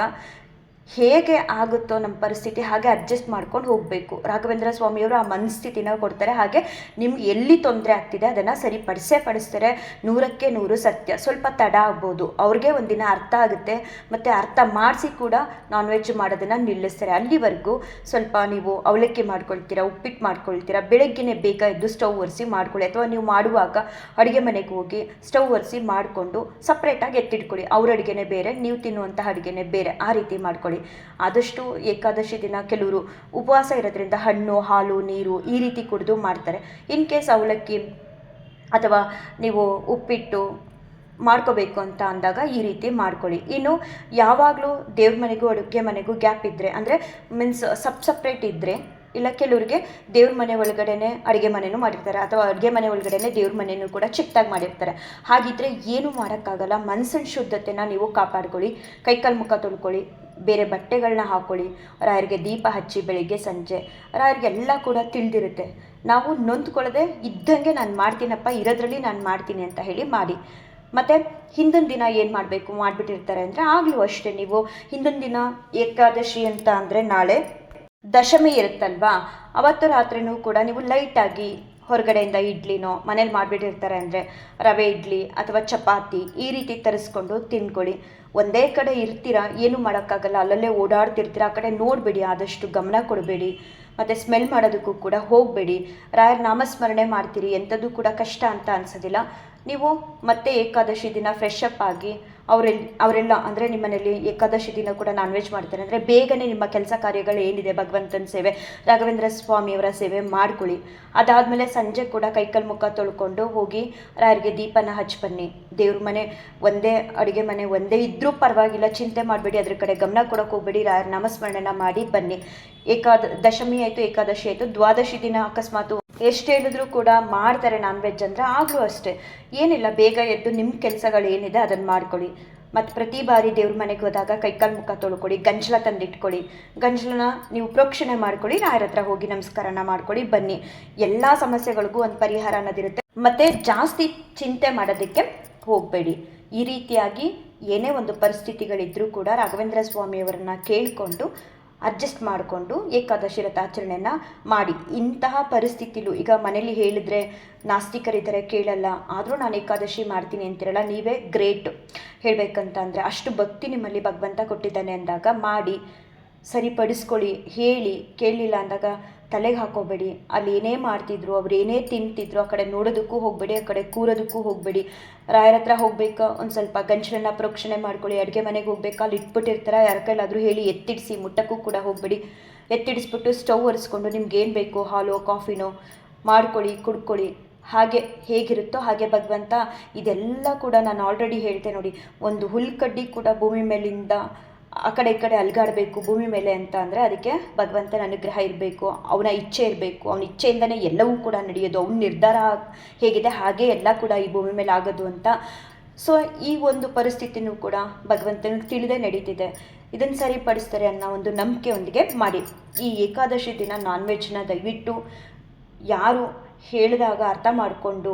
ಹೇಗೆ ಆಗುತ್ತೋ ನಮ್ಮ ಪರಿಸ್ಥಿತಿ ಹಾಗೆ ಅಡ್ಜಸ್ಟ್ ಮಾಡ್ಕೊಂಡು ಹೋಗಬೇಕು. ರಾಘವೇಂದ್ರ ಸ್ವಾಮಿಯವರು ಆ ಮನಸ್ಥಿತಿನ ಕೊಡ್ತಾರೆ. ಹಾಗೆ ನಿಮ್ಗೆ ಎಲ್ಲಿ ತೊಂದರೆ ಆಗ್ತಿದೆ ಅದನ್ನು ಪಡಿಸ್ತಾರೆ. 100ಕ್ಕೆ 100 ಸತ್ಯ. ಸ್ವಲ್ಪ ತಡ ಆಗ್ಬೋದು, ಅವ್ರಿಗೆ ಒಂದಿನ ಅರ್ಥ ಆಗುತ್ತೆ. ಮತ್ತು ಅರ್ಥ ಮಾಡಿಸಿ ಕೂಡ ನಾನ್ ವೆಜ್ ಮಾಡೋದನ್ನು ನಿಲ್ಲಿಸ್ತಾರೆ. ಅಲ್ಲಿವರೆಗೂ ಸ್ವಲ್ಪ ನೀವು ಅವಲಕ್ಕಿ ಮಾಡ್ಕೊಳ್ತೀರಾ, ಉಪ್ಪಿಟ್ಟು ಮಾಡ್ಕೊಳ್ತೀರಾ, ಬೆಳಗ್ಗೆನೇ ಬೇಗ ಎದ್ದು ಸ್ಟವ್ ಒರೆಸಿ ಮಾಡ್ಕೊಳ್ಳಿ. ಅಥವಾ ನೀವು ಮಾಡುವಾಗ ಅಡುಗೆ ಮನೆಗೆ ಹೋಗಿ ಸ್ಟವ್ ಒರೆಸಿ ಮಾಡಿಕೊಂಡು ಸಪ್ರೇಟಾಗಿ ಎತ್ತಿಟ್ಕೊಳ್ಳಿ. ಅವ್ರ ಅಡುಗೆನೇ ಬೇರೆ, ನೀವು ತಿನ್ನುವಂಥ ಅಡುಗೆನೇ ಬೇರೆ, ಆ ರೀತಿ ಮಾಡ್ಕೊಳ್ಳಿ. ಆದಷ್ಟು ಏಕಾದಶಿ ದಿನ ಕೆಲವರು ಉಪವಾಸ ಇರೋದ್ರಿಂದ ಹಣ್ಣು, ಹಾಲು, ನೀರು ಈ ರೀತಿ ಕುಡಿದು ಮಾಡ್ತಾರೆ. ಇನ್ ಕೇಸ್ ಅವಲಕ್ಕಿ ಅಥವಾ ನೀವು ಉಪ್ಪಿಟ್ಟು ಮಾಡ್ಕೋಬೇಕು ಅಂತ ಅಂದಾಗ ಈ ರೀತಿ ಮಾಡ್ಕೊಳ್ಳಿ. ಇನ್ನು ಯಾವಾಗಲೂ ದೇವ್ರ ಮನೆಗೂ ಅಡುಗೆ ಮನೆಗೂ ಗ್ಯಾಪ್ ಇದ್ದರೆ, ಅಂದರೆ ಮೀನ್ಸ್ ಸಪ್ರೇಟ್ ಇದ್ದರೆ, ಇಲ್ಲ ಕೆಲವರಿಗೆ ದೇವ್ರ ಮನೆ ಒಳಗಡೆನೆ ಅಡುಗೆ ಮನೆಯೂ ಮಾಡಿರ್ತಾರೆ, ಅಥವಾ ಅಡುಗೆ ಮನೆ ಒಳಗಡೆನೆ ದೇವ್ರ ಮನೆಯೂ ಕೂಡ ಚಿಕ್ಕದಾಗಿ ಮಾಡಿರ್ತಾರೆ. ಹಾಗಿದ್ರೆ ಏನೂ ಮಾಡೋಕ್ಕಾಗಲ್ಲ. ಮನಸ್ಸಿನ ಶುದ್ಧತೆನ ನೀವು ಕಾಪಾಡ್ಕೊಳ್ಳಿ. ಕೈಕಾಲು ಮುಖ ತೊಳ್ಕೊಳ್ಳಿ, ಬೇರೆ ಬಟ್ಟೆಗಳನ್ನ ಹಾಕ್ಕೊಳ್ಳಿ, ರಾಯರಿಗೆ ದೀಪ ಹಚ್ಚಿ ಬೆಳಿಗ್ಗೆ ಸಂಜೆ. ರಾಯರಿಗೆಲ್ಲ ಕೂಡ ತಿಳಿದಿರುತ್ತೆ. ನಾವು ನೊಂದ್ಕೊಳ್ಳದೆ ಇದ್ದಂಗೆ ನಾನು ಮಾಡ್ತೀನಪ್ಪ, ಇರೋದ್ರಲ್ಲಿ ನಾನು ಮಾಡ್ತೀನಿ ಅಂತ ಹೇಳಿ ಮಾಡಿ. ಮತ್ತು ಹಿಂದಿನ ದಿನ ಏನು ಮಾಡಬೇಕು ಮಾಡಿಬಿಟ್ಟಿರ್ತಾರೆ ಅಂದರೆ ಆಗಲೂ ಅಷ್ಟೇ. ನೀವು ಹಿಂದಿನ ದಿನ ಏಕಾದಶಿ ಅಂತ ಅಂದರೆ ನಾಳೆ ದಶಮಿ ಇರುತ್ತಲ್ವಾ, ಅವತ್ತು ರಾತ್ರಿನೂ ಕೂಡ ನೀವು ಲೈಟಾಗಿ ಹೊರಗಡೆಯಿಂದ ಇಡ್ಲಿನೋ ಮನೇಲಿ ಮಾಡಿಬಿಟ್ಟಿರ್ತಾರೆ ಅಂದರೆ ರವೆ ಇಡ್ಲಿ ಅಥವಾ ಚಪಾತಿ ಈ ರೀತಿ ತರಿಸ್ಕೊಂಡು ತಿನ್ಕೊಳ್ಳಿ. ಒಂದೇ ಕಡೆ ಇರ್ತೀರ, ಏನೂ ಮಾಡೋಕ್ಕಾಗಲ್ಲ, ಅಲ್ಲಲ್ಲೇ ಓಡಾಡ್ತಿರ್ತೀರ, ಆ ಕಡೆ ನೋಡಬೇಡಿ, ಆದಷ್ಟು ಗಮನ ಕೊಡಬೇಡಿ. ಮತ್ತು ಸ್ಮೆಲ್ ಮಾಡೋದಕ್ಕೂ ಕೂಡ ಹೋಗಬೇಡಿ. ರಾಯರ ನಾಮಸ್ಮರಣೆ ಮಾಡ್ತೀರಿ, ಎಂಥದ್ದು ಕೂಡ ಕಷ್ಟ ಅಂತ ಅನಿಸೋದಿಲ್ಲ. ನೀವು ಮತ್ತೆ ಏಕಾದಶಿ ದಿನ ಫ್ರೆಶ್ ಅಪ್ ಆಗಿ ಅವರೆಲ್ಲ ಅಂದರೆ ನಿಮ್ಮ ಮನೇಲಿ ಏಕಾದಶಿ ದಿನ ಕೂಡ ನಾನ್ ವೆಜ್ ಮಾಡ್ತಾರೆ ಅಂದರೆ ಬೇಗನೆ ನಿಮ್ಮ ಕೆಲಸ ಕಾರ್ಯಗಳು ಏನಿದೆ ಭಗವಂತನ ಸೇವೆ, ರಾಘವೇಂದ್ರ ಸ್ವಾಮಿಯವರ ಸೇವೆ ಮಾಡ್ಕೊಳ್ಳಿ. ಅದಾದಮೇಲೆ ಸಂಜೆ ಕೂಡ ಕೈಕಾಲು ಮುಖ ತೊಳ್ಕೊಂಡು ಹೋಗಿ ರಾಯರಿಗೆ ದೀಪನ ಹಚ್ಚಿ ಬನ್ನಿ. ದೇವ್ರ ಮನೆ ಒಂದೇ, ಅಡುಗೆ ಮನೆ ಒಂದೇ ಇದ್ದರೂ ಪರವಾಗಿಲ್ಲ, ಚಿಂತೆ ಮಾಡಬೇಡಿ, ಅದ್ರ ಕಡೆ ಗಮನ ಕೊಡೋಕೆ ಹೋಗಬೇಡಿ. ರಾಯರ ನಾಮಸ್ಮರಣೆನ ಮಾಡಿ ಬನ್ನಿ. ದಶಮಿ ಆಯಿತು, ಏಕಾದಶಿ ಆಯಿತು, ದ್ವಾದಶಿ ದಿನ ಅಕಸ್ಮಾತ್ ಎಷ್ಟು ಹೇಳಿದ್ರು ಕೂಡ ಮಾಡ್ತಾರೆ ನಾನ್ ವೆಜ್ ಅಂದರೆ ಆಗಲೂ ಅಷ್ಟೇ. ಏನಿಲ್ಲ, ಬೇಗ ಎದ್ದು ನಿಮ್ಮ ಕೆಲಸಗಳು ಏನಿದೆ ಅದನ್ನು ಮಾಡ್ಕೊಳ್ಳಿ. ಮತ್ತು ಪ್ರತಿ ಬಾರಿ ದೇವ್ರ ಮನೆಗೆ ಹೋದಾಗ ಕೈಕಾಲು ಮುಖ ತೊಳ್ಕೊಳ್ಳಿ, ಗಂಜಲ ತಂದಿಟ್ಕೊಳ್ಳಿ. ಗಂಜಲನ ನೀವು ಪ್ರೋಕ್ಷಣೆ ಮಾಡ್ಕೊಳ್ಳಿ, ರಾಯರ ಹತ್ರ ಹೋಗಿ ನಮಸ್ಕಾರನ ಮಾಡ್ಕೊಳ್ಳಿ ಬನ್ನಿ. ಎಲ್ಲ ಸಮಸ್ಯೆಗಳಿಗೂ ಒಂದು ಪರಿಹಾರ ಅನ್ನೋದಿರುತ್ತೆ. ಮತ್ತು ಜಾಸ್ತಿ ಚಿಂತೆ ಮಾಡೋದಕ್ಕೆ ಹೋಗಬೇಡಿ. ಈ ರೀತಿಯಾಗಿ ಏನೇ ಒಂದು ಪರಿಸ್ಥಿತಿಗಳಿದ್ದರೂ ಕೂಡ ರಾಘವೇಂದ್ರ ಸ್ವಾಮಿಯವರನ್ನ ಕೇಳಿಕೊಂಡು ಅಡ್ಜಸ್ಟ್ ಮಾಡಿಕೊಂಡು ಏಕಾದಶಿ ವ್ರತಾಚರಣೆನ ಮಾಡಿ. ಇಂತಹ ಪರಿಸ್ಥಿತಿಲೂ ಈಗ ಮನೇಲಿ ಹೇಳಿದರೆ ನಾಸ್ತಿಕರಿದ್ದಾರೆ, ಕೇಳಲ್ಲ, ಆದರೂ ನಾನು ಏಕಾದಶಿ ಮಾಡ್ತೀನಿ ಅಂತಿರಲ್ಲ, ನೀವೇ ಗ್ರೇಟ್ ಹೇಳಬೇಕಂತ ಅಂದರೆ. ಅಷ್ಟು ಭಕ್ತಿ ನಿಮ್ಮಲ್ಲಿ ಭಗವಂತ ಕೊಟ್ಟಿದ್ದಾನೆ ಅಂದಾಗ ಮಾಡಿ, ಸರಿಪಡಿಸ್ಕೊಳ್ಳಿ. ಹೇಳಿ ಕೇಳಲಿಲ್ಲ ಅಂದಾಗ ತಲೆಗೆ ಹಾಕೋಬೇಡಿ. ಅಲ್ಲಿ ಏನೇ ಮಾಡ್ತಿದ್ರು, ಅವ್ರು ಏನೇ ತಿಂತಿದ್ರು ಆ ಕಡೆ ನೋಡೋದಕ್ಕೂ ಹೋಗಬೇಡಿ, ಆ ಕಡೆ ಕೂರೋದಕ್ಕೂ ಹೋಗಬೇಡಿ. ರಾಯರ ಹತ್ರ ಹೋಗ್ಬೇಕಾ ಒಂದು ಸ್ವಲ್ಪ ಗಂಜಲನ್ನ ಪ್ರೋಕ್ಷಣೆ ಮಾಡ್ಕೊಳ್ಳಿ. ಅಡುಗೆ ಮನೆಗೆ ಹೋಗ್ಬೇಕಾ ಅಲ್ಲಿ ಇಟ್ಬಿಟ್ಟಿರ್ತಾರೆ, ಯಾರ ಕೈಲಾದರೂ ಹೇಳಿ ಎತ್ತಿಡಿಸಿ, ಮುಟ್ಟಕ್ಕೂ ಕೂಡ ಹೋಗಬೇಡಿ. ಎತ್ತಿಡಿಸ್ಬಿಟ್ಟು ಸ್ಟವ್ ಒರೆಸ್ಕೊಂಡು ನಿಮ್ಗೆ ಏನು ಬೇಕೋ ಹಾಲು ಕಾಫಿನೋ ಮಾಡ್ಕೊಳ್ಳಿ, ಕುಡ್ಕೊಳ್ಳಿ. ಹಾಗೆ ಹೇಗಿರುತ್ತೋ ಹಾಗೆ ಭಗವಂತ ಇದೆಲ್ಲ ಕೂಡ ನಾನು ಆಲ್ರೆಡಿ ಹೇಳ್ತೆ ನೋಡಿ, ಒಂದು ಹುಲ್ಕಡ್ಡಿ ಕೂಡ ಭೂಮಿ ಮೇಲಿಂದ ಆ ಕಡೆ ಈ ಕಡೆ ಅಲ್ಗಾಡಬೇಕು ಭೂಮಿ ಮೇಲೆ ಅಂತ ಅಂದರೆ ಅದಕ್ಕೆ ಭಗವಂತನ ಅನುಗ್ರಹ ಇರಬೇಕು, ಅವನ ಇಚ್ಛೆ ಇರಬೇಕು. ಅವನ ಇಚ್ಛೆಯಿಂದನೇ ಎಲ್ಲವೂ ಕೂಡ ನಡೆಯೋದು. ಅವನ ನಿರ್ಧಾರ ಹೇಗಿದೆ ಹಾಗೆ ಎಲ್ಲ ಕೂಡ ಈ ಭೂಮಿ ಮೇಲೆ ಆಗೋದು ಅಂತ. ಸೊ ಈ ಒಂದು ಪರಿಸ್ಥಿತಿನೂ ಕೂಡ ಭಗವಂತನಿಗೆ ತಿಳಿದೇ ನಡೀತಿದೆ. ಇದನ್ನು ಸರಿಪಡಿಸ್ತಾರೆ ಅನ್ನೋ ಒಂದು ನಂಬಿಕೆಯೊಂದಿಗೆ ಮಾಡಿ. ಈ ಏಕಾದಶಿ ದಿನ ನಾನ್ ವೆಜ್ನ ದಯವಿಟ್ಟು ಯಾರು ಹೇಳಿದಾಗ ಅರ್ಥ ಮಾಡಿಕೊಂಡು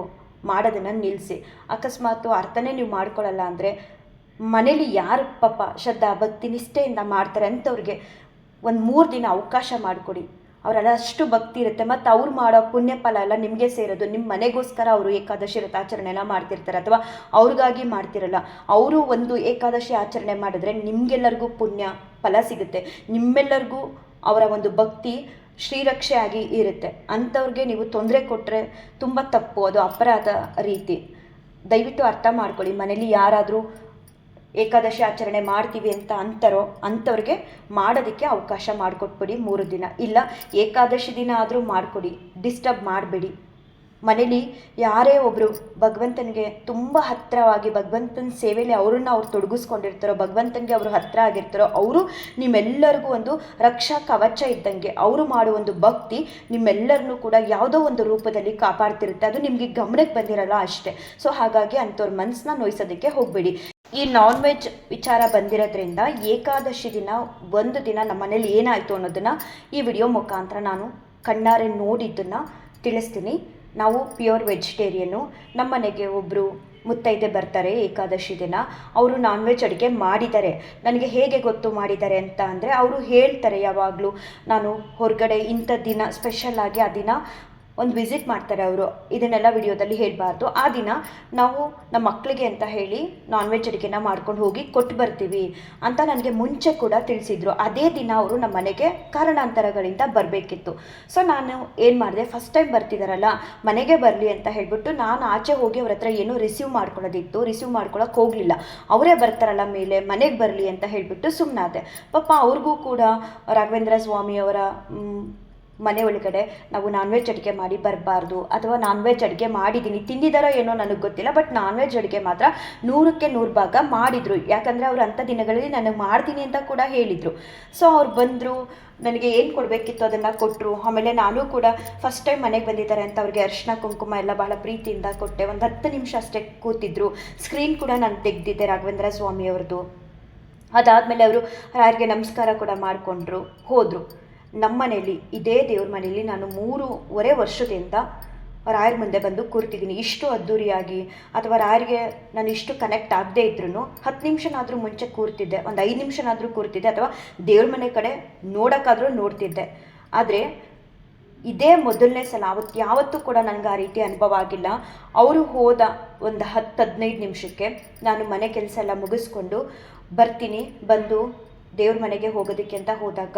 ಮಾಡೋದನ್ನು ನಿಲ್ಲಿಸಿ. ಅಕಸ್ಮಾತು ಅರ್ಥನೇ ನೀವು ಮಾಡ್ಕೊಳ್ಳಲ್ಲ ಅಂದರೆ ಮನೇಲಿ ಯಾರು ಪಾಪ ಶ್ರದ್ಧಾ ಭಕ್ತಿ ನಿಷ್ಠೆಯಿಂದ ಮಾಡ್ತಾರೆ ಅಂಥವ್ರಿಗೆ ಒಂದು 3 ದಿನ ಅವಕಾಶ ಮಾಡಿಕೊಡಿ. ಅವರೆಲ್ಲ ಅಷ್ಟು ಭಕ್ತಿ ಇರುತ್ತೆ, ಮತ್ತು ಅವ್ರು ಮಾಡೋ ಪುಣ್ಯ ಫಲ ಎಲ್ಲ ನಿಮಗೆ ಸೇರೋದು. ನಿಮ್ಮ ಮನೆಗೋಸ್ಕರ ಅವರು ಏಕಾದಶಿ ವ್ರತಾಚರಣೆ ಎಲ್ಲ ಮಾಡ್ತಿರ್ತಾರೆ, ಅಥವಾ ಅವ್ರಿಗಾಗಿ ಮಾಡ್ತಿರಲ್ಲ. ಅವರು ಒಂದು ಏಕಾದಶಿ ಆಚರಣೆ ಮಾಡಿದ್ರೆ ನಿಮಗೆಲ್ಲರಿಗೂ ಪುಣ್ಯ ಫಲ ಸಿಗುತ್ತೆ, ನಿಮ್ಮೆಲ್ಲರಿಗೂ ಅವರ ಒಂದು ಭಕ್ತಿ ಶ್ರೀರಕ್ಷೆ ಆಗಿ ಇರುತ್ತೆ. ಅಂಥವ್ರಿಗೆ ನೀವು ತೊಂದರೆ ಕೊಟ್ಟರೆ ತುಂಬ ತಪ್ಪು, ಅದು ಅಪರಾಧ ರೀತಿ. ದಯವಿಟ್ಟು ಅರ್ಥ ಮಾಡ್ಕೊಳ್ಳಿ. ಮನೇಲಿ ಯಾರಾದರೂ ಏಕಾದಶಿ ಆಚರಣೆ ಮಾಡ್ತೀವಿ ಅಂತ ಅಂತಾರೋ ಅಂಥವ್ರಿಗೆ ಮಾಡೋದಕ್ಕೆ ಅವಕಾಶ ಮಾಡಿಕೊಟ್ಬಿಡಿ 3 ದಿನ. ಇಲ್ಲ ಏಕಾದಶಿ ದಿನ ಆದರೂ ಮಾಡಿಕೊಡಿ, ಡಿಸ್ಟರ್ಬ್ ಮಾಡಬೇಡಿ. ಮನೇಲಿ ಯಾರೇ ಒಬ್ಬರು ಭಗವಂತನಿಗೆ ತುಂಬ ಹತ್ತಿರವಾಗಿ ಭಗವಂತನ ಸೇವೆಯಲ್ಲಿ ಅವ್ರನ್ನ ತೊಡಗಿಸ್ಕೊಂಡಿರ್ತಾರೋ, ಭಗವಂತನಿಗೆ ಅವರು ಹತ್ತಿರ ಆಗಿರ್ತಾರೋ, ಅವರು ನಿಮ್ಮೆಲ್ಲರಿಗೂ ಒಂದು ರಕ್ಷಾ ಕವಚ ಇದ್ದಂಗೆ. ಅವರು ಮಾಡುವ ಒಂದು ಭಕ್ತಿ ನಿಮ್ಮೆಲ್ಲರನ್ನೂ ಕೂಡ ಯಾವುದೋ ಒಂದು ರೂಪದಲ್ಲಿ ಕಾಪಾಡ್ತಿರುತ್ತೆ. ಅದು ನಿಮಗೆ ಗಮನಕ್ಕೆ ಬಂದಿರಲ್ಲ ಅಷ್ಟೇ. ಸೊ ಹಾಗಾಗಿ ಅಂಥವ್ರ ಮನಸ್ಸನ್ನ ನೋಯಿಸೋದಕ್ಕೆ ಹೋಗಬೇಡಿ. ಈ ನಾನ್ ವೆಜ್ ವಿಚಾರ ಬಂದಿರೋದ್ರಿಂದ ಏಕಾದಶಿ ದಿನ ಒಂದು ದಿನ ನಮ್ಮ ಮನೇಲಿ ಏನಾಯಿತು ಅನ್ನೋದನ್ನು ಈ ವಿಡಿಯೋ ಮುಖಾಂತರ ನಾನು ಕಣ್ಣಾರೆ ನೋಡಿದ್ದನ್ನು ತಿಳಿಸ್ತೀನಿ. ನಾವು ಪ್ಯೂರ್ ವೆಜಿಟೇರಿಯನ್ನು. ನಮ್ಮ ಮನೆಗೆ ಒಬ್ಬರು ಮುತ್ತೈದೆ ಬರ್ತಾರೆ ಏಕಾದಶಿ ದಿನ. ಅವರು ನಾನ್ ವೆಜ್ ಅಡುಗೆ ಮಾಡಿದ್ದಾರೆ. ನನಗೆ ಹೇಗೆ ಗೊತ್ತು ಮಾಡಿದ್ದಾರೆ ಅಂತ ಅಂದರೆ, ಅವರು ಹೇಳ್ತಾರೆ ಯಾವಾಗಲೂ ನಾನು ಹೊರಗಡೆ ಇಂಥ ದಿನ ಸ್ಪೆಷಲ್ಲಾಗಿ ಆ ದಿನ ಒಂದು ವಿಸಿಟ್ ಮಾಡ್ತಾರೆ ಅವರು. ಇದನ್ನೆಲ್ಲ ವಿಡಿಯೋದಲ್ಲಿ ಹೇಳಬಾರ್ದು. ಆ ದಿನ ನಾವು ನಮ್ಮ ಮಕ್ಕಳಿಗೆ ಅಂತ ಹೇಳಿ ನಾನ್ ವೆಜ್ ಅಡುಗೆನ ಮಾಡ್ಕೊಂಡು ಹೋಗಿ ಕೊಟ್ಟು ಬರ್ತೀವಿ ಅಂತ ನನಗೆ ಮುಂಚೆ ಕೂಡ ತಿಳಿಸಿದ್ರು. ಅದೇ ದಿನ ಅವರು ನಮ್ಮ ಮನೆಗೆ ಕಾರಣಾಂತರಗಳಿಂದ ಬರಬೇಕಿತ್ತು. ಸೊ ನಾನು ಏನು ಮಾಡಿದೆ, ಫಸ್ಟ್ ಟೈಮ್ ಬರ್ತಿದ್ದಾರಲ್ಲ ಮನೆಗೆ ಬರಲಿ ಅಂತ ಹೇಳಿಬಿಟ್ಟು ನಾನು ಆಚೆ ಹೋಗಿ ಅವ್ರ ಹತ್ರ ಏನೋ ರಿಸೀವ್ ಮಾಡ್ಕೊಳ್ಳೋದಿತ್ತು. ರಿಸೀವ್ ಮಾಡ್ಕೊಳ್ಳೋಕೆ ಹೋಗಲಿಲ್ಲ. ಅವರೇ ಬರ್ತಾರಲ್ಲ ಮೇಲೆ ಮನೆಗೆ ಬರಲಿ ಅಂತ ಹೇಳಿಬಿಟ್ಟು ಸುಮ್ಮನಾದೆ. ಪಾಪ ಅವ್ರಿಗೂ ಕೂಡ ರಾಘವೇಂದ್ರ ಸ್ವಾಮಿಯವರ ಮನೆ ಒಳಗಡೆ ನಾವು ನಾನ್ ವೆಜ್ ಅಡುಗೆ ಮಾಡಿ ಬರಬಾರ್ದು, ಅಥವಾ ನಾನ್ ವೆಜ್ ಅಡುಗೆ ಮಾಡಿದ್ದೀನಿ, ತಿಂದಿದ್ದಾರೋ ಏನೋ ನನಗೆ ಗೊತ್ತಿಲ್ಲ, ಬಟ್ ನಾನ್ ವೆಜ್ ಅಡುಗೆ ಮಾತ್ರ 100ಕ್ಕೆ 100 ಭಾಗ ಮಾಡಿದರು. ಯಾಕಂದರೆ ಅವ್ರು ಅಂಥ ದಿನಗಳಲ್ಲಿ ನನಗೆ ಮಾಡ್ತೀನಿ ಅಂತ ಕೂಡ ಹೇಳಿದರು. ಸೊ ಅವ್ರು ಬಂದರು, ನನಗೆ ಏನು ಕೊಡಬೇಕಿತ್ತು ಅದನ್ನು ಕೊಟ್ಟರು. ಆಮೇಲೆ ನಾನು ಕೂಡ ಫಸ್ಟ್ ಟೈಮ್ ಮನೆಗೆ ಬಂದಿದ್ದಾರೆ ಅಂತ ಅವ್ರಿಗೆ ಅರಿಶಿನ ಕುಂಕುಮ ಎಲ್ಲ ಭಾಳ ಪ್ರೀತಿಯಿಂದ ಕೊಟ್ಟೆ. ಒಂದು 10 ನಿಮಿಷ ಅಷ್ಟೇ ಕೂತಿದ್ರು. ಸ್ಕ್ರೀನ್ ಕೂಡ ನಾನು ತೆಗೆದಿದ್ದೆ ರಾಘವೇಂದ್ರ ಸ್ವಾಮಿಯವ್ರದ್ದು. ಅದಾದಮೇಲೆ ಅವರು ರಾಯರಿಗೆ ನಮಸ್ಕಾರ ಕೂಡ ಮಾಡಿಕೊಂಡ್ರು, ಹೋದರು. ನಮ್ಮ ಮನೇಲಿ ಇದೇ ದೇವ್ರ ಮನೇಲಿ ನಾನು 3.5 ವರ್ಷದಿಂದ ರಾಯರ ಮುಂದೆ ಬಂದು ಕೂರ್ತಿದ್ದೀನಿ. ಇಷ್ಟು ಅದ್ಧೂರಿಯಾಗಿ, ಅಥವಾ ರಾಯರಿಗೆ ನಾನು ಇಷ್ಟು ಕನೆಕ್ಟ್ ಆಗದೇ ಇದ್ರೂ 10 ನಿಮಿಷನಾದರೂ ಮುಂಚೆ ಕೂರ್ತಿದ್ದೆ, ಒಂದು 5 ನಿಮಿಷನಾದರೂ ಕೂರ್ತಿದ್ದೆ, ಅಥವಾ ದೇವ್ರ ಮನೆ ಕಡೆ ನೋಡೋಕ್ಕಾದರೂ ನೋಡ್ತಿದ್ದೆ. ಆದರೆ ಇದೇ ಮೊದಲನೇ ಸಲ. ಯಾವತ್ತೂ ಕೂಡ ನನಗೆ ಆ ರೀತಿ ಅನುಭವ ಆಗಿಲ್ಲ. ಅವರು ಹೋದ ಒಂದು 10-15 ನಿಮಿಷಕ್ಕೆ ನಾನು ಮನೆ ಕೆಲಸ ಎಲ್ಲ ಮುಗಿಸ್ಕೊಂಡು ಬರ್ತೀನಿ. ಬಂದು ದೇವ್ರ ಮನೆಗೆ ಹೋಗೋದಕ್ಕೆ ಅಂತ ಹೋದಾಗ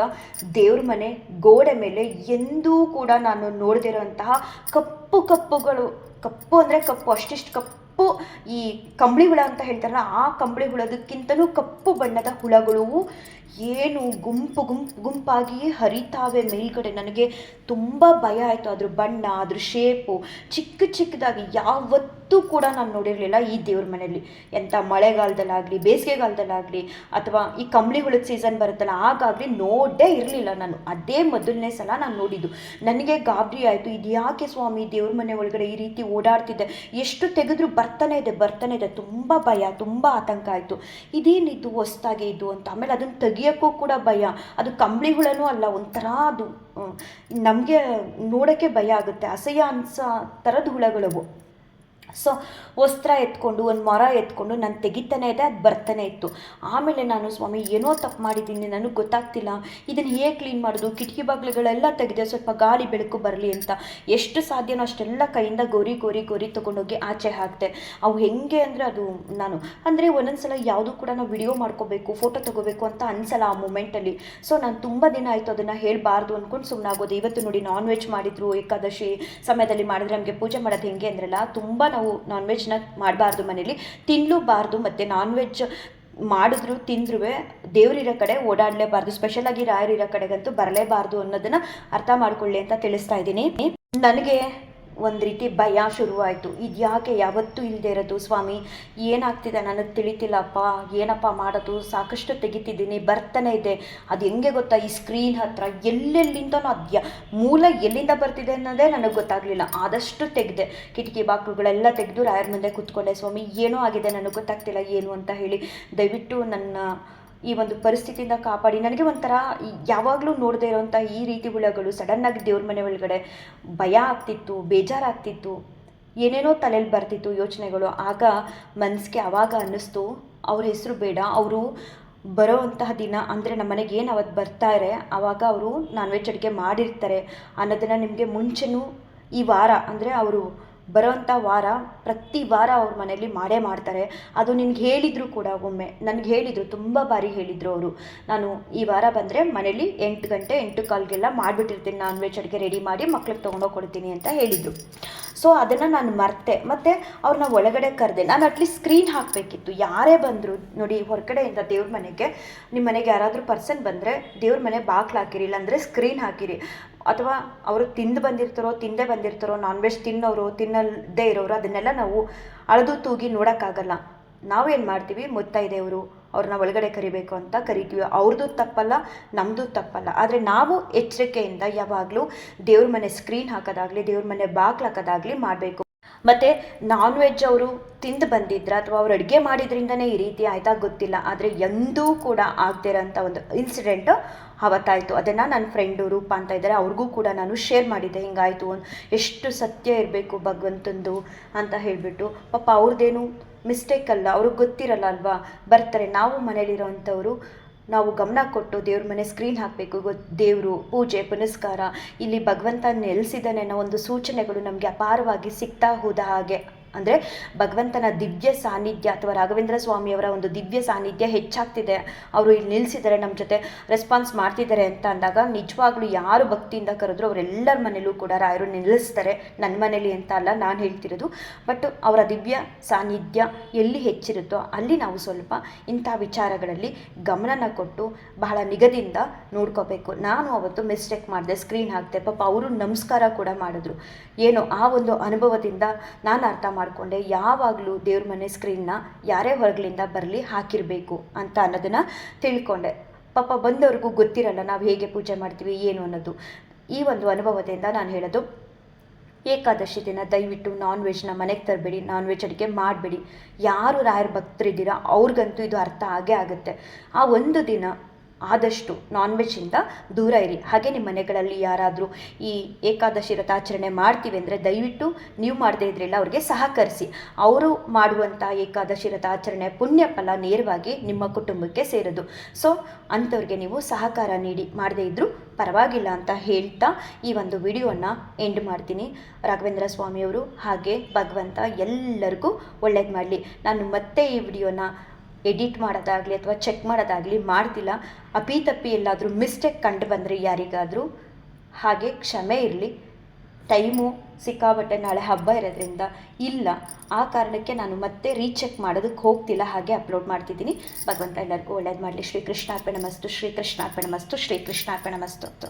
ದೇವ್ರ ಮನೆ ಗೋಡೆ ಮೇಲೆ ಎಂದೂ ಕೂಡ ನಾನು ನೋಡದಿರೋಂತಹ ಕಪ್ಪುಗಳು, ಕಪ್ಪು ಅಂದರೆ ಕಪ್ಪು, ಅಷ್ಟಿಷ್ಟು ಕಪ್ಪು, ಈ ಕಂಬಳಿ ಹುಳ ಅಂತ ಹೇಳ್ತಾರಲ್ಲ ಆ ಕಂಬಳಿ ಹುಳದಕ್ಕಿಂತಲೂ ಕಪ್ಪು ಬಣ್ಣದ ಹುಳಗಳು ಏನು ಗುಂಪಾಗಿ ಹರಿತಾವೆ ಮೇಲ್ಗಡೆ. ನನಗೆ ತುಂಬ ಭಯ ಆಯಿತು. ಅದ್ರ ಬಣ್ಣ, ಅದ್ರ ಶೇಪು ಚಿಕ್ಕದಾಗಿ ಯಾವತ್ತೂ ಕೂಡ ನಾನು ನೋಡಿರಲಿಲ್ಲ ಈ ದೇವ್ರ ಮನೆಯಲ್ಲಿ. ಎಂಥ ಮಳೆಗಾಲದಲ್ಲಾಗಲಿ ಬೇಸಿಗೆಗಾಲದಲ್ಲಾಗಲಿ ಅಥವಾ ಈ ಕಂಬಳಿ ಹುಳದ ಸೀಸನ್ ಬರುತ್ತಲ್ಲ ಆಗಾಗಲಿ ನೋಡೇ ಇರಲಿಲ್ಲ ನಾನು. ಅದೇ ಮೊದಲನೇ ಸಲ ನಾನು ನೋಡಿದ್ದು. ನನಗೆ ಗಾಬರಿ ಆಯಿತು. ಇದು ಯಾಕೆ ಸ್ವಾಮಿ ದೇವ್ರ ಮನೆ ಒಳಗಡೆ ಈ ರೀತಿ ಓಡಾಡ್ತಿದ್ದೆ, ಎಷ್ಟು ತೆಗೆದ್ರೂ ಬರ್ತಾನೆ ಇದೆ. ತುಂಬ ಭಯ, ತುಂಬ ಆತಂಕ ಆಯಿತು. ಇದೇನಿದ್ದು ಹೊಸ್ದಾಗೆ ಇದು ಅಂತ. ಆಮೇಲೆ ಅದನ್ನು ತೆಗಿಯೋಕ್ಕೂ ಕೂಡ ಭಯ. ಅದು ಕಂಬಳಿ ಹುಳನೂ ಅಲ್ಲ, ಒಂಥರ ಅದು ನಮಗೆ ನೋಡೋಕ್ಕೆ ಭಯ ಆಗುತ್ತೆ, ಅಸಹ್ಯ ಅನ್ಸೋ ಥರದ ಹುಳಗಳವು. ಸೊ ವಸ್ತ್ರ ಎತ್ಕೊಂಡು ಒಂದು ಮರ ಎತ್ಕೊಂಡು ನಾನು ತೆಗಿತಾನೆ ಇದೆ, ಅದು ಬರ್ತಾನೆ ಇತ್ತು. ಆಮೇಲೆ ನಾನು ಸ್ವಾಮಿ ಏನೋ ತಪ್ಪು ಮಾಡಿದ್ದೀನಿ, ನನಗೆ ಗೊತ್ತಾಗ್ತಿಲ್ಲ, ಇದನ್ನು ಹೇಗೆ ಕ್ಲೀನ್ ಮಾಡೋದು, ಕಿಟಕಿ ಬಾಗಿಲುಗಳೆಲ್ಲ ತೆಗೆದೆ ಸ್ವಲ್ಪ ಗಾಳಿ ಬೆಳಕು ಬರಲಿ ಅಂತ ಎಷ್ಟು ಸಾಧ್ಯನೋ ಅಷ್ಟೆಲ್ಲ ಕೈಯಿಂದ ಗೋರಿ ತೊಗೊಂಡೋಗಿ ಆಚೆ ಹಾಕಿದೆ. ಅವು ಹೆಂಗೆ ಅಂದರೆ ಅದು ನಾನು ಅಂದರೆ ಒಂದೊಂದ್ಸಲ ಯಾವುದೂ ಕೂಡ ನಾವು ವಿಡಿಯೋ ಮಾಡ್ಕೋಬೇಕು, ಫೋಟೋ ತೊಗೋಬೇಕು ಅಂತ ಅನಿಸಲ್ಲ ಆ ಮೂಮೆಂಟಲ್ಲಿ. ಸೊ ನಾನು ತುಂಬ ದಿನ ಆಯಿತು ಅದನ್ನು ಹೇಳಬಾರ್ದು ಅಂದ್ಕೊಂಡು ಸುಮ್ಮನಾಗೋದು. ಇವತ್ತು ನೋಡಿ ನಾನ್ ವೆಜ್ ಮಾಡಿದ್ರು, ಏಕಾದಶಿ ಸಮಯದಲ್ಲಿ ಮಾಡಿದ್ರೆ ನಮಗೆ ಪೂಜೆ ಮಾಡೋದು ಹೆಂಗೆ ಅಂದ್ರಲ್ಲ, ತುಂಬ ನಾವು ನಾನ್ ವೆಜ್ನ ಮಾಡಬಾರ್ದು, ಮನೇಲಿ ತಿನ್ನಲೂಬಾರ್ದು. ಮತ್ತು ನಾನ್ ವೆಜ್ ಮಾಡಿದ್ರು ತಿಂದ್ರೂ ದೇವ್ರಿರೋ ಕಡೆ ಓಡಾಡಲೇಬಾರ್ದು, ಸ್ಪೆಷಲಾಗಿ ರಾಯರಿರೋ ಕಡೆಗಂತೂ ಬರಲೇಬಾರ್ದು ಅನ್ನೋದನ್ನು ಅರ್ಥ ಮಾಡ್ಕೊಳ್ಳಿ ಅಂತ ತಿಳಿಸ್ತಾ ಇದ್ದೀನಿ. ನನಗೆ ಒಂದು ರೀತಿ ಭಯ ಶುರುವಾಯಿತು. ಇದು ಯಾಕೆ ಯಾವತ್ತೂ ಇಲ್ಲದೆ ಇರೋದು ಸ್ವಾಮಿ, ಏನಾಗ್ತಿದೆ ನನಗೆ ತಿಳಿತಿಲ್ಲಪ್ಪ, ಏನಪ್ಪ ಮಾಡೋದು, ಸಾಕಷ್ಟು ತೆಗಿತಿದ್ದೀನಿ ಬರ್ತಾನೆ ಇದೆ, ಅದು ಹೆಂಗೆ ಗೊತ್ತಾ ಈ ಸ್ಕ್ರೀನ್ ಹತ್ರ ಎಲ್ಲೆಲ್ಲಿಂದನೂ ಅದು ಮೂಲ ಎಲ್ಲಿಂದ ಬರ್ತಿದೆ ಅನ್ನೋದೇ ನನಗೆ ಗೊತ್ತಾಗಲಿಲ್ಲ. ಆದಷ್ಟು ತೆಗೆದೆ, ಕಿಟಕಿ ಬಾಗಿಲುಗಳೆಲ್ಲ ತೆಗೆದು ರಾಯರ ಮುಂದೆ ಕೂತ್ಕೊಂಡೆ. ಸ್ವಾಮಿ ಏನೋ ಆಗಿದೆ ನನಗೆ ಗೊತ್ತಾಗ್ತಿಲ್ಲ ಏನು ಅಂತ ಹೇಳಿ, ದಯವಿಟ್ಟು ನನ್ನ ಈ ಒಂದು ಪರಿಸ್ಥಿತಿಯಿಂದ ಕಾಪಾಡಿ. ನನಗೆ ಒಂಥರ ಯಾವಾಗಲೂ ನೋಡದೇ ಇರೋವಂಥ ಈ ರೀತಿ ಹುಳಗಳು ಸಡನ್ನಾಗಿ ದೇವ್ರ ಮನೆ ಒಳಗಡೆ ಭಯ ಆಗ್ತಿತ್ತು, ಬೇಜಾರಾಗ್ತಿತ್ತು, ಏನೇನೋ ತಲೆಯಲ್ಲಿ ಬರ್ತಿತ್ತು ಯೋಚನೆಗಳು. ಆಗ ಮನಸ್ಸಿಗೆ ಆವಾಗ ಅನ್ನಿಸ್ತು, ಅವ್ರ ಹೆಸರು ಬೇಡ, ಅವರು ಬರೋವಂತಹ ದಿನ ಅಂದರೆ ನಮ್ಮ ಮನೆಗೆ ಏನು ಅವತ್ತು ಬರ್ತಾರೆ ಆವಾಗ ಅವರು ನಾನ್ ವೆಜ್ ಅಡುಗೆ ಮಾಡಿರ್ತಾರೆ ಅನ್ನೋದನ್ನು ನಿಮಗೆ ಮುಂಚೆನೂ ಈ ವಾರ ಅಂದರೆ ಅವರು ಬರೋವಂಥ ವಾರ ಪ್ರತಿ ವಾರ ಅವ್ರ ಮನೇಲಿ ಮಾಡೇ ಮಾಡ್ತಾರೆ. ಅದು ನಿನ್ಗೆ ಹೇಳಿದರು ಕೂಡ, ಒಮ್ಮೆ ನನಗೆ ಹೇಳಿದರು, ತುಂಬ ಬಾರಿ ಹೇಳಿದರು ಅವರು, ನಾನು ಈ ವಾರ ಬಂದರೆ ಮನೇಲಿ 8 ಗಂಟೆ 8:15ಗೆಲ್ಲ ಮಾಡಿಬಿಟ್ಟಿರ್ತೀನಿ, ನಾನ್ ವೆಜ್ ಅಡುಗೆ ರೆಡಿ ಮಾಡಿ ಮಕ್ಳಿಗೆ ತೊಗೊಂಡೋಗಿ ಕೊಡ್ತೀನಿ ಅಂತ ಹೇಳಿದರು. ಸೊ ಅದನ್ನು ನಾನು ಮರ್ತೆ. ಮತ್ತು ಅವ್ರನ್ನ ಒಳಗಡೆ ಕರೆದೆ. ನಾನು ಅಟ್ಲೀಸ್ಟ್ ಸ್ಕ್ರೀನ್ ಹಾಕಬೇಕಿತ್ತು. ಯಾರೇ ಬಂದರು ನೋಡಿ, ಹೊರಗಡೆಯಿಂದ ದೇವ್ರ ಮನೆಗೆ, ನಿಮ್ಮ ಮನೆಗೆ ಯಾರಾದರೂ ಪರ್ಸನ್ ಬಂದರೆ ದೇವ್ರ ಮನೆ ಬಾಗ್ಲು ಹಾಕಿರಿ, ಇಲ್ಲಾಂದರೆ ಸ್ಕ್ರೀನ್ ಹಾಕಿರಿ. ಅಥವಾ ಅವರು ತಿಂದು ಬಂದಿರ್ತಾರೋ ತಿಂದೇ ಬಂದಿರ್ತಾರೋ, ನಾನ್ ವೆಜ್ ತಿನ್ನೋರು ತಿನ್ನದೇ ಇರೋರು, ಅದನ್ನೆಲ್ಲ ನಾವು ಅಳೆದು ತೂಗಿ ನೋಡೋಕ್ಕಾಗಲ್ಲ. ನಾವೇನು ಮಾಡ್ತೀವಿ, ಮುತ್ತೈದೆಯವರು ಅವ್ರನ್ನ ಒಳಗಡೆ ಕರಿಬೇಕು ಅಂತ ಕರಿತೀವಿ. ಅವ್ರದ್ದು ತಪ್ಪಲ್ಲ, ನಮ್ಮದು ತಪ್ಪಲ್ಲ. ಆದರೆ ನಾವು ಎಚ್ಚರಿಕೆಯಿಂದ ಯಾವಾಗಲೂ ದೇವ್ರ ಮನೆ ಸ್ಕ್ರೀನ್ ಹಾಕೋದಾಗಲಿ, ದೇವ್ರ ಮನೆ ಬಾಗ್ಲು ಹಾಕೋದಾಗಲಿ ಮಾಡಬೇಕು. ಮತ್ತು ನಾನ್ ವೆಜ್ ಅವರು ತಿಂದು ಬಂದಿದ್ರ ಅಥವಾ ಅವ್ರು ಅಡುಗೆ ಮಾಡಿದ್ರಿಂದನೇ ಈ ರೀತಿ ಆಯ್ತಾ ಗೊತ್ತಿಲ್ಲ, ಆದರೆ ಎಂದೂ ಕೂಡ ಆಗದಿರೋಂಥ ಒಂದು ಇನ್ಸಿಡೆಂಟು ಅವತ್ತಾಯಿತು. ಅದನ್ನು ನನ್ನ ಫ್ರೆಂಡು ರೂಪ ಅಂತ ಇದ್ದಾರೆ, ಅವ್ರಿಗೂ ಕೂಡ ನಾನು ಶೇರ್ ಮಾಡಿದ್ದೆ, ಹಿಂಗಾಯಿತು, ಎಷ್ಟು ಸತ್ಯ ಇರಬೇಕು ಭಗವಂತಂದು ಅಂತ ಹೇಳಿಬಿಟ್ಟು. ಪಾಪ ಅವ್ರದ್ದೇನು ಮಿಸ್ಟೇಕ್ ಅಲ್ಲ, ಅವ್ರಿಗೆ ಗೊತ್ತಿರಲ್ಲ ಅಲ್ವಾ, ಬರ್ತಾರೆ. ನಾವು ಮನೇಲಿರೋವಂಥವ್ರು ನಾವು ಗಮನ ಕೊಟ್ಟು ದೇವ್ರ ಮನೆ ಸ್ಕ್ರೀನ್ ಹಾಕಬೇಕು. ದೇವರು ಪೂಜೆ ಪುನಸ್ಕಾರ ಇಲ್ಲಿ ಭಗವಂತ ನೆಲೆಸಿದ್ದಾನೆ ಅನ್ನೋ ಒಂದು ಸೂಚನೆಗಳು ನಮಗೆ ಅಪಾರವಾಗಿ ಸಿಗ್ತಾ ಹೋದ ಹಾಗೆ, ಅಂದರೆ ಭಗವಂತನ ದಿವ್ಯ ಸಾನ್ನಿಧ್ಯ ಅಥವಾ ರಾಘವೇಂದ್ರ ಸ್ವಾಮಿಯವರ ಒಂದು ದಿವ್ಯ ಸಾನ್ನಿಧ್ಯ ಹೆಚ್ಚಾಗ್ತಿದೆ, ಅವರು ಇಲ್ಲಿ ನಿಲ್ಲಿಸಿದ್ದಾರೆ, ನಮ್ಮ ಜೊತೆ ರೆಸ್ಪಾನ್ಸ್ ಮಾಡ್ತಿದ್ದಾರೆ ಅಂತ ಅಂದಾಗ ನಿಜವಾಗ್ಲೂ ಯಾರು ಭಕ್ತಿಯಿಂದ ಕರೆದ್ರು ಅವರೆಲ್ಲರ ಮನೇಲೂ ಕೂಡ ರಾಯರು ನಿಲ್ಲಿಸ್ತಾರೆ. ನನ್ನ ಮನೇಲಿ ಅಂತ ಅಲ್ಲ ನಾನು ಹೇಳ್ತಿರೋದು, ಬಟ್ ಅವರ ದಿವ್ಯ ಸಾನ್ನಿಧ್ಯ ಎಲ್ಲಿ ಹೆಚ್ಚಿರುತ್ತೋ ಅಲ್ಲಿ ನಾವು ಸ್ವಲ್ಪ ಇಂಥ ವಿಚಾರಗಳಲ್ಲಿ ಗಮನನ ಕೊಟ್ಟು ಬಹಳ ನಿಗದಿಂದ ನೋಡ್ಕೋಬೇಕು. ನಾನು ಅವತ್ತು ಮಿಸ್ಟೇಕ್ ಮಾಡಿದೆ, ಸ್ಕ್ರೀನ್ ಹಾಕಿದೆ. ಪಾಪ ಅವರು ನಮಸ್ಕಾರ ಕೂಡ ಮಾಡಿದ್ರು. ಏನೋ ಆ ಒಂದು ಅನುಭವದಿಂದ ನಾನು ಅರ್ಥ ಮಾಡಿಕೊಂಡೆ, ಯಾವಾಗಲೂ ದೇವ್ರ ಮನೆ ಸ್ಕ್ರೀನ್ನ ಯಾರೇ ಹೊರಗಲಿಂದ ಬರಲಿ ಹಾಕಿರಬೇಕು ಅಂತ ಅನ್ನೋದನ್ನು ತಿಳ್ಕೊಂಡೆ. ಪಾಪ ಬಂದವ್ರಿಗೂ ಗೊತ್ತಿರಲ್ಲ ನಾವು ಹೇಗೆ ಪೂಜೆ ಮಾಡ್ತೀವಿ ಏನು ಅನ್ನೋದು. ಈ ಒಂದು ಅನುಭವದಿಂದ ನಾನು ಹೇಳೋದು, ಏಕಾದಶಿ ದಿನ ದಯವಿಟ್ಟು ನಾನ್ ವೆಜ್ನ ಮನೆಗೆ ತರಬೇಡಿ, ನಾನ್ ವೆಜ್ ಅಡುಗೆ ಮಾಡಬೇಡಿ. ಯಾರು ರಾಯರ ಭಕ್ತರಿದ್ದೀರಾ ಅವ್ರಿಗಂತೂ ಇದು ಅರ್ಥ ಆಗೇ ಆಗುತ್ತೆ. ಆ ಒಂದು ದಿನ ಆದಷ್ಟು ನಾನ್ ವೆಜ್ಜಿಂದ ದೂರ ಇರಿ. ಹಾಗೆ ನಿಮ್ಮ ಮನೆಗಳಲ್ಲಿ ಯಾರಾದರೂ ಈ ಏಕಾದಶಿ ವ್ರತಾಚರಣೆ ಮಾಡ್ತೀವಿ ಅಂದರೆ ದಯವಿಟ್ಟು ನೀವು ಮಾಡದೇ ಇದ್ರಿಲ್ಲ ಅವ್ರಿಗೆ ಸಹಕರಿಸಿ. ಅವರು ಮಾಡುವಂಥ ಏಕಾದಶಿ ವ್ರತಾಚರಣೆ ಪುಣ್ಯ ಫಲ ನೇರವಾಗಿ ನಿಮ್ಮ ಕುಟುಂಬಕ್ಕೆ ಸೇರೋದು. ಸೊ ಅಂಥವ್ರಿಗೆ ನೀವು ಸಹಕಾರ ನೀಡಿ, ಮಾಡದೇ ಇದ್ದರೂ ಪರವಾಗಿಲ್ಲ ಅಂತ ಹೇಳ್ತಾ ಈ ಒಂದು ವಿಡಿಯೋನ ಎಂಡ್ ಮಾಡ್ತೀನಿ. ರಾಘವೇಂದ್ರ ಸ್ವಾಮಿಯವರು ಹಾಗೆ ಭಗವಂತ ಎಲ್ಲರಿಗೂ ಒಳ್ಳೇದು ಮಾಡಲಿ. ನಾನು ಮತ್ತೆ ಈ ವಿಡಿಯೋನ ಎಡಿಟ್ ಮಾಡೋದಾಗಲಿ ಅಥವಾ ಚೆಕ್ ಮಾಡೋದಾಗಲಿ ಮಾಡ್ತಿಲ್ಲ. ಅಪಿತಪ್ಪಿ ಎಲ್ಲಾದರೂ ಮಿಸ್ಟೇಕ್ ಕಂಡು ಬಂದರೆ ಯಾರಿಗಾದರೂ ಹಾಗೆ ಕ್ಷಮೆ ಇರಲಿ. ಟೈಮು ಸಿಕ್ಕಾಬಟ್ಟೆ ನಾಳೆ ಹಬ್ಬ ಇರೋದ್ರಿಂದ ಇಲ್ಲ, ಆ ಕಾರಣಕ್ಕೆ ನಾನು ಮತ್ತೆ ರೀಚೆಕ್ ಮಾಡೋದಕ್ಕೆ ಹೋಗ್ತಿಲ್ಲ, ಹಾಗೆ ಅಪ್ಲೋಡ್ ಮಾಡ್ತಿದ್ದೀನಿ. ಭಗವಂತ ಎಲ್ಲರಿಗೂ ಒಳ್ಳೇದು ಮಾಡಲಿ. ಶ್ರೀಕೃಷ್ಣಾರ್ಪಣಮಸ್ತು, ಶ್ರೀಕೃಷ್ಣಾರ್ಪಣಮಸ್ತು, ಶ್ರೀಕೃಷ್ಣಾರ್ಪಣಮಸ್ತು.